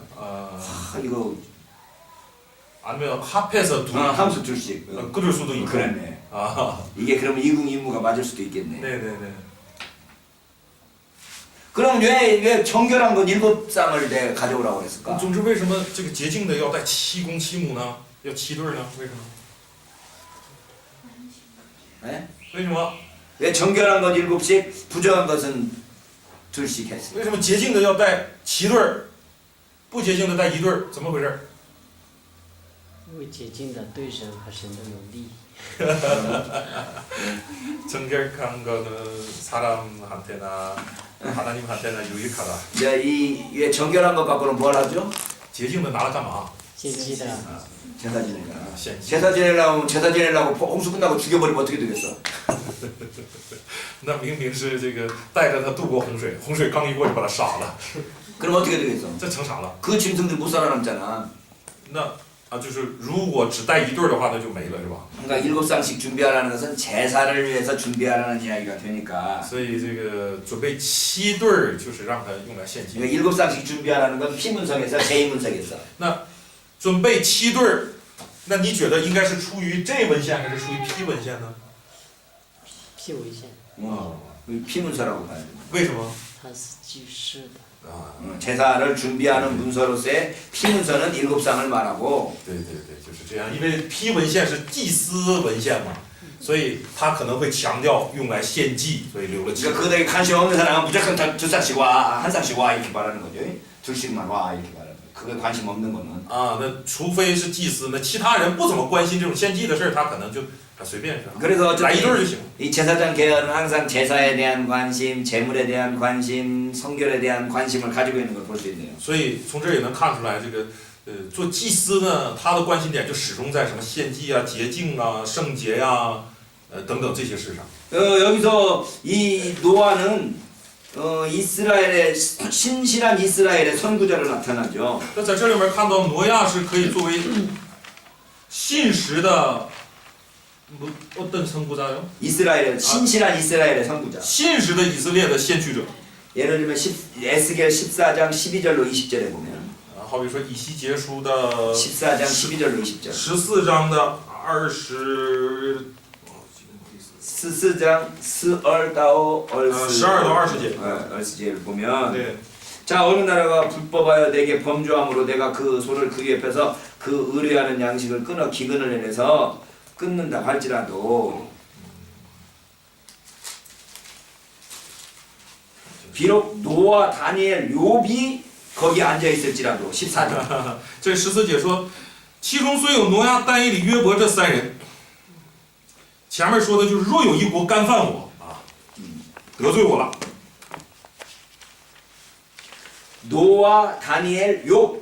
이거 아니면 합해서 둘. 함수 둘씩. 그럴 수도 있고. 그랬네. 아, 이게 그러면 이궁이무가 맞을 수도 있겠네. 네네네. 그럼 왜 정결한 건 7쌍을 내가 가져오라고 그랬을까? 总之，为什么这个洁净的要带七公七母呢？要7对呢？为什么？ 네? 为什么？ 왜 정결한 건 7씩, 부정한 것은 둘씩 했어? 为什么洁净的要带7对儿，不洁净的带1对儿？怎么回事？因为洁净的对神和神的有利。 정결한 거는 사람한테나 하나님한테나 유익하다. 이제 왜 정결한 것 갖고는 뭘 하죠? 洁净的拿来干嘛？洁净的 제사 지내라. 献祭。 제사 지내려고 홍수 끝나고 죽여버리면 어떻게 되겠어? 那明明是这个带着他渡过洪水，洪水刚一过就把他杀了， 그럼 어떻게 되겠어? 这成啥了？ 그 짐승들 못 살아남잖아. 那就是如果只带1对儿的话，那就没了，是吧？ 그러니까 7쌍씩 준비하라는 것은 제사를 위해서 준비하라는 이야기가 되니까. 所以这个准备7对儿，就是让他用来献祭。 그러니까 7쌍씩 준비하라는 건 피문성에서 제2문성에서. 那准备7对儿，那你觉得应该是出于这文献还是出于批文献呢？批为线， 피문서라고 봐야 돼. 为什么？它是记事的。 제사를 준비하는 문서로서의 피문서는 7쌍을 말하고 对对对，就是这样。因为批文献是祭司文献嘛，所以他可能会强调用来献祭，所以留了7 그러니까 그거에 관심 없는 사람은 무조건 두 쌍씩 와, 한 쌍씩 와 이렇게 말하는 거죠. 둘씩만 와 이렇게 말하는 거예요. 그거에 관심 없는 거는. 啊，那除非是祭司，那其他人不怎么关心这种献祭的事儿，他可能就随便是吧？ 그래서 来1对儿就 어쨌든 行。 이 제사장 계열은 항상 제사에 대한 관심, 재물에 대한 관심, 성결에 대한 관심을 가지고 있는 걸 볼 수 있네요. 所以从这儿也能看出来，这个做祭司呢，他的关心点就始终在什么献祭啊、洁净啊、圣洁呀、等等这些事上。 여기서 이 노아는 이스라엘의 신실한 이스라엘의 선구자로 나타나죠. 那在这里面看到挪亚是可以作为信实的어떤 선구자요? 이스라엘 신실한 이스라엘의 선구자. 信实的以色列的献驱者。 예를 들면 에스겔 14장 12절로 20절에 보면 好比说以西结书的 14장 12절로 20절 14章的20 14장 12절到20节。 얼스제를 보면 네. 자 어느 나라가 불법하여 내게 범죄함으로 내가 그 손을 그 위에 펴서 그 의뢰하는 양식을 끊어 기근을 내서 끊는다 할지라도 비록 노아 다니엘 욥이 거기 앉아 있을지라도 14절 这14节说，其中虽有挪亚、但以理、约伯这3人，前面说的就是若有一国干犯我啊，得罪我了， 노아 다니엘 욥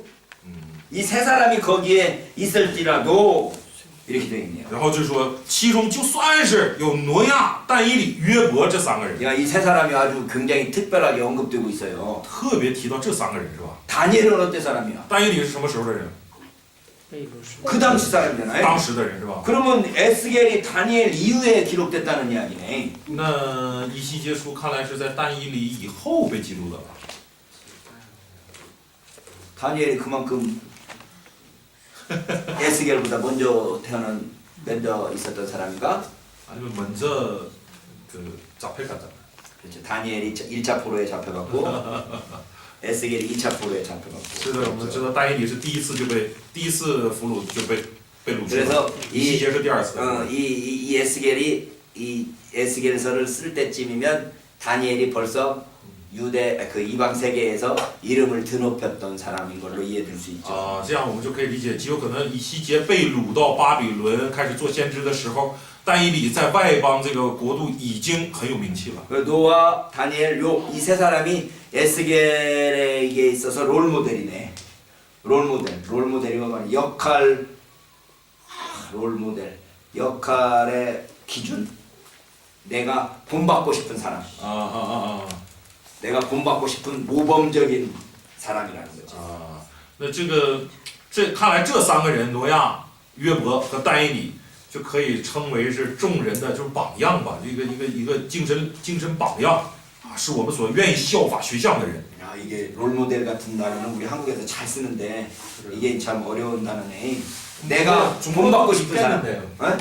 이 세 사람이 거기에 있을지라도 이렇게 되어 있네요. 然后就说其中就算是有挪亚、但以理、约伯这3个人， 이 세 사람이 아주 굉장히 특별하게 언급되고 있어요. 特别提到这3个人是吧？ 다니엘은 어떤 사람이야? 但以理是什么时候的人？被掳时 그 당시 사람이잖아요. 当时的人是吧？ 그러면 에스겔이 다니엘 이후에 기록됐다는 이야기네. 那以西结书看来是在但以理以后被记录的吧？ 다니엘이 그만큼 에스겔보다 먼저 있었던 사람인가? 아니면 먼저 그 잡혀갔잖아. 그렇죠. 다니엘이 1차 포로에 잡혀갔고 에스겔이 2차 포로에 잡혀갔고. 是的，我们知道但以理是第一次俘虏就被掳去 그래서 了，以西结是第二次。 이 에스겔이 이 에스겔서를 쓸 때쯤이면 다니엘이 벌써 유대 그 이방 세계에서 이름을 드높였던 사람인 걸로 이해될 수 있죠. 啊，这样我们就可以理解，极有可能以西结被掳到巴比伦开始做先知的时候，但以理在外邦这个国度已经很有名气了。 그 노아, 다니엘, 욥 이 세 사람이 에스겔에게 있어서 롤 모델이네. 롤 모델이면 뭐냐? 롤 모델, 역할의 기준. 내가 본받고 싶은 사람. 啊， 내가 본받고 싶은 모범적인 사람이라는 거지. 那看来这三个人挪亚、约伯和但以理就可以称为是众人的就是榜样吧，一个精神榜样啊，是我们所愿意效法学像的人。 야, 이게 롤 모델 같은 단어는 우리 한국에서 잘 쓰는데 이게 참 어려운 단어네. 내가 본받고 싶은 사람. 어?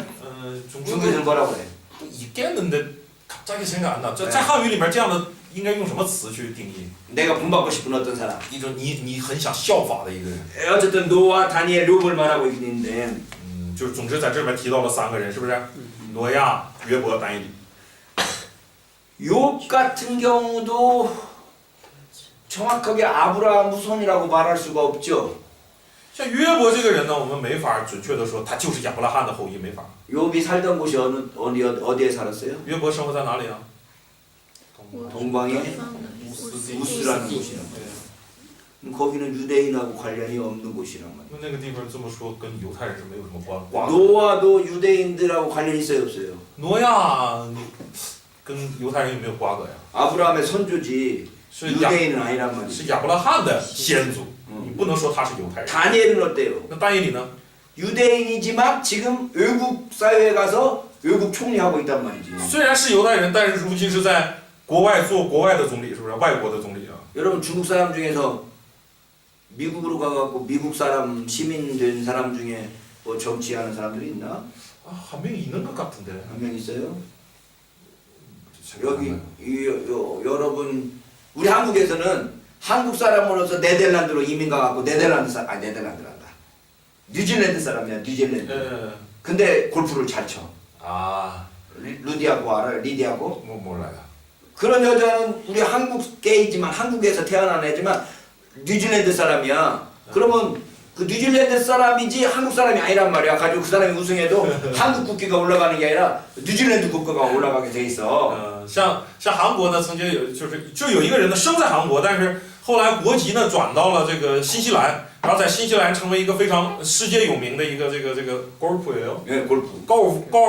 중국에서는 뭐라고 그래? 있겠는데 갑자기 생각 안 나. 在汉语里面这样的应该用什么词去定义？ 내가 본받고 싶은 어떤 사람. 一种你很想效法的一个人。 어쨌든 노아, 다니엘, 욥을 말하고 있는데 就是总之在这边提到了三个人，是不是？挪亚、约伯、但以理。 욥 같은 경우도 정확하게 아브라함 후손이라고 말할 수가 없죠. 像约伯这个人呢，我们没法准确的说他就是亚伯拉罕的后裔，没法。 욥이 살던 곳이 어디에 살았어요? 约伯生活在哪里啊？ 동방의 우스라는 곳이란 말이에요. 거기는 유대인하고 관련이 없는 곳이란 말이에요. 那个地方这么说跟犹太人是没有什么关。 노아도 유대인들하고 관련이 있어요, 없어요? 挪亚跟犹太人有没有瓜葛呀？ 아브라함의 선조지 是亚 유대인은 아니란 말이에요. 是亚伯拉罕的先祖，你不能说他是犹太人。 다니엘은 어때요? 那但以理呢？ 유대인이지만 지금 외국 사회에 가서 외국 총리하고 있단 말이지. 虽然是犹太人，但是如今是在国外做国外的总理，是不是？外国的总理啊。 여러분 중국 사람 중에서 미국으로 가갖고 미국 사람 시민 된 사람 중에 뭐 정치하는 사람들이 있나? 한 명 있는 것 같은데. 한 명 있어요? 여기 여러분 우리 한국에서는 한국 사람으로서 네덜란드로 이민 가갖고 네덜란드란다. 뉴질랜드 사람이야 뉴질랜드. 예. 근데 골프를 잘 쳐. 아, 루디하고 알아요? 리디하고? 뭐 몰라요. 그런 여자는 우리 한국 게이지만 한국에서 태어난 애지만 뉴질랜드 사람이야. 그러면 그 뉴질랜드 사람이지 한국 사람이 아니란 말이야. 가지고 그 사람이 우승해도 한국 국기가 올라가는 게 아니라 뉴질랜드 국가가 올라가게 돼 있어. 像韩国呢，曾经有一个人呢生在韩国，但是后来国籍呢转到了这个新西兰，然后在新西兰成为一个非常世界有名的一个这个高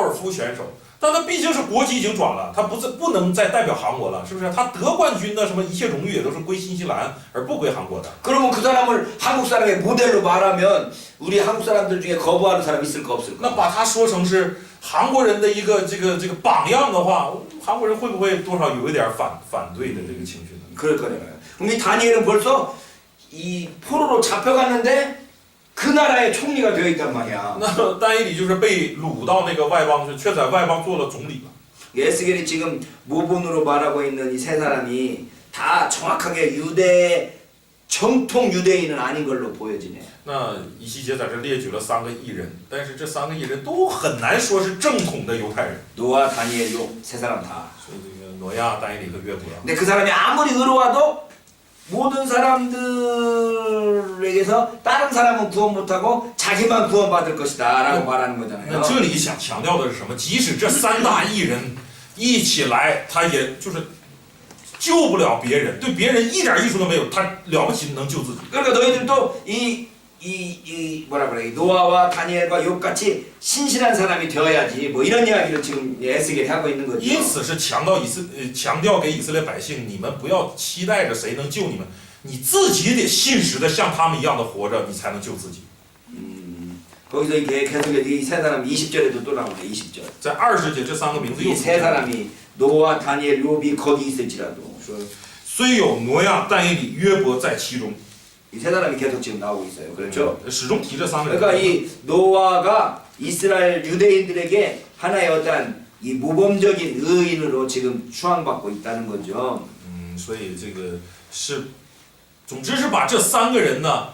尔夫选手。 但他毕竟是国籍已经转了，他不能再代表韩国了，是不是？他得冠军的什么一切荣誉也都是归新西兰，而不归韩国的。 그러면 그 사람을 한국 사람의 모델로 말하면 우리 한국 사람들 중에 거부하는 사람 있을까 없을까? 那把他说成是韩国人的一个这个榜样的话，韩国人会不会多少有一点反对的这个情绪呢？ 그럴 거잖아요. 그럼 이 다니엘은 벌써 이 포로로 잡혀갔는데 그 나라의 총리가 되어 있단 말이야. 那但以理就是被掳到那个外邦去，却在外邦做了总理了。 에스겔이 지금 모본으로 말하고 있는 이 세 사람이 다 정확하게 유대 정통 유대인은 아닌 걸로 보여지네. 那以西结在这列举了三个异人，但是这三个异人都很难说是正统的犹太人。 노아, 다니엘, 욥 세 사람 다. 所以这个挪亚、但以理和约伯。 근데 그 사람이 아무리 의로워도 모든 사람들에게서 다른 사람은 구원 못하고 자기만 구원받을 것이다 라고 말하는 那 거잖아요. 这里想强调的是什么？即使这三大异人一起来，他也就是救不了别人，对别人一点益处都没有，他了不起能救自己。 그러니까 너희들도 뭐라 그래, 노아와 다니엘과 욥 같이 신실한 사람이 되어야지 뭐 이런 이야기를 지금 에스겔이 하고 있는 거죠. 因此是强调给以色列百姓，你们不要期待着谁能救你们，你自己得信实的像他们一样的活着，你才能救自己。 거기서 이게 계속 이 세 사람 20절에도 또 나오네. 20절. 在20节这三个名字又 이 出 세 现了。 사람이 노아, 다니엘, 욥이 거기 있을지라도 说虽有挪亚、但以理、约伯在其中， 이 세 사람이 계속 지금 나오고 있어요. 그렇죠? 始终提这三个人。 그러니까 이 노아가 이스라엘 유대인들에게 하나의 어떤 이 모범적인 의인으로 지금 추앙받고 있다는 거죠. 所以这个是，总之是把这三个人呢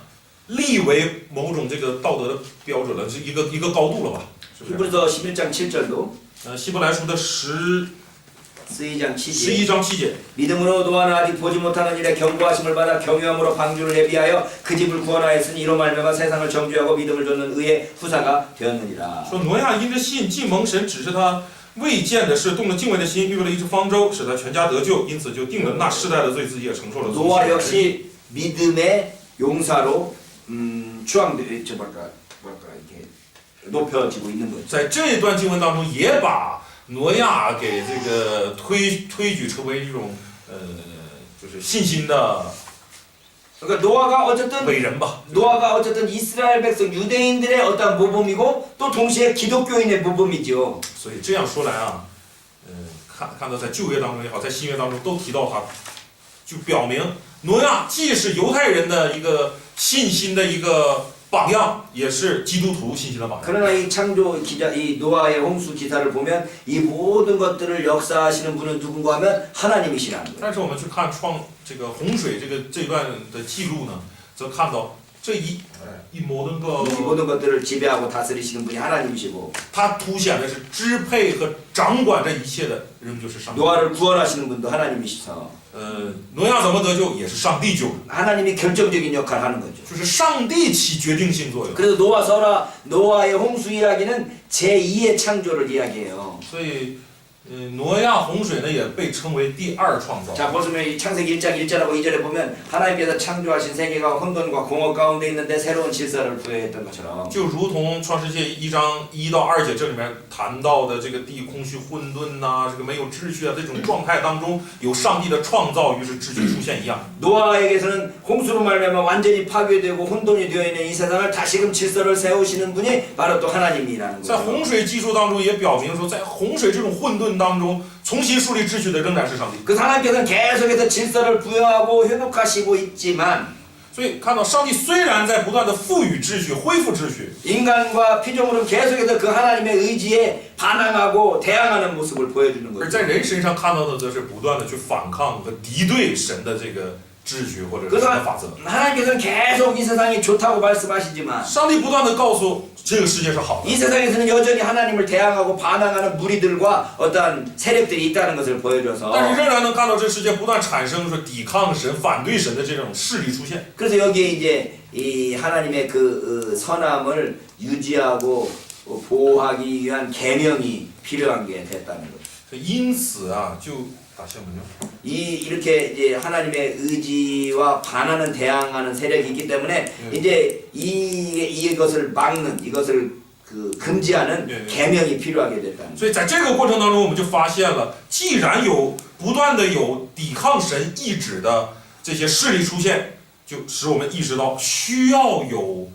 立为某种这个道德的标准了，是一个高度了吧？是不是？ 히브리서 11장 7절도 希伯来书的11 12장 7절 章7节。 믿음으로 노아는 아직 보지 못하는 일에 경고하심을 받아 경유함으로 방주를 예비하여 그 집을 구원하였으니 이로 말미암아 세상을 정죄하고 믿음을 줬는 의의 후사가 되었느니라. 说挪亚因着信既蒙神指示他未见的事，动了敬畏的心，预备了一只方舟，使他全家得救，因此就定了那世代的罪，自己也承受了罪。 노아 역시 믿음의 용사로 뭐랄까 이렇게 높여지고 있는 거죠. 在这一段经文当中，也把挪亚给这个推举成为一种就是信心的 그러니까 노아가 어쨌든 伟人吧。 노아가 어쨌든 이스라엘 백성 유대인들의 어떤 모범이고 또 동시에 기독교인의 모범이죠. 所以这样说来啊，看到在旧约当中也好，在新约当中都提到他，就表明挪亚既是犹太人的一个信心的一个榜样，也是基督徒信心的榜样。 그러나 이 창조 기자, 이 노아의 홍수 기사를 보면 이 모든 것들을 역사하시는 분은 누군가 하면 하나님이시라는 거예요. 但是我们去看这个洪水这一段的记录呢，则看到这一모든 것 이 모든 것들을 지배하고 다스리시는 분이 하나님이시고 它凸显的是支配和掌管这一切的人就是上帝。 노아를 구원하시는 분도 하나님이시서 挪亚怎么得救也是上帝救的， 하나님이 결정적인 역할을 하는 거죠. 就是上帝起决定性作用。 그래서 노아의 홍수 이야기는 제2의 창조를 이야기해요. 所以，挪亚洪水呢也被称为第二创造。 자, 보시면 이 창세기 1장 1절하고 2절에 보면 하나님께서 창조하신 세계가 혼돈과 공허 가운데 있는데 새로운 질서를 부여했던 것처럼 就如同创世界1章1到2节这里面谈到的这个地空虚混沌呐、这个没有秩序啊这种状态当中，有上帝的创造，于是秩序出现一样。 노아에게서는 홍수로 말미암아 완전히 파괴되고 혼돈이 되어 있는 이 세상을 다시금 질서를 세우시는 분이 바로 또 하나님이라는 在 거죠. 洪水记述当中也表明说，在洪水这种混沌当中，重新树立秩序的仍然是上帝。 그 하나님께서는 계속해서 질서를 부여하고 회복하시고 있지만 所以看到上帝虽然在不断的赋予秩序、恢复秩序， 인간과 피조물은 계속해서 그 하나님의 의지에 반항하고 대항하는 모습을 보여주는 而 거죠. 在人身上看到的则是不断的去反抗和敌对神的这个秩序或者是 그래서 神的法则。 하나님께서는 계속 이 세상이 좋다고 말씀하시지만 上帝不断的告诉这个世界是好的， 이 세상에서는 여전히 하나님을 대항하고 반항하는 무리들과 어떠한 세력들이 있다는 것을 보여줘서 但是仍然能看到这世界不断产生说抵抗神、反对神的这种势力出现。 그래서 여기에 이제 이 하나님의 그 선함을 유지하고 보호하기 위한 계명이 필요한 게 됐다는 거죠. 因此啊，就打下面就 이렇게 이제 하나님의 의지와 반하는 대항하는 세력이 있기 때문에 이제 이것을 막는 이것을 그 금지하는 계명이 필요하게 됐다는 거죠. 所以在这个过程当中，我们就发现了，既然不断的有抵抗神意志的这些势力出现，就使我们意识到需要有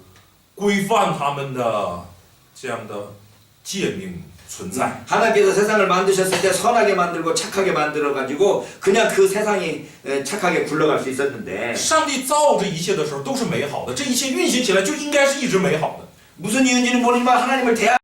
规范他们的这样的诫命存在。 하나님께서 세상을 만드셨을 때 선하게 만들고 착하게 만들어 가지고 그냥 그 세상이 착하게 굴러갈 수 있었는데 上帝造这一切的时候都是美好的，这一切运行起来就应该是一直美好的。 무슨 이유인지는 모르지만 하나님을 대항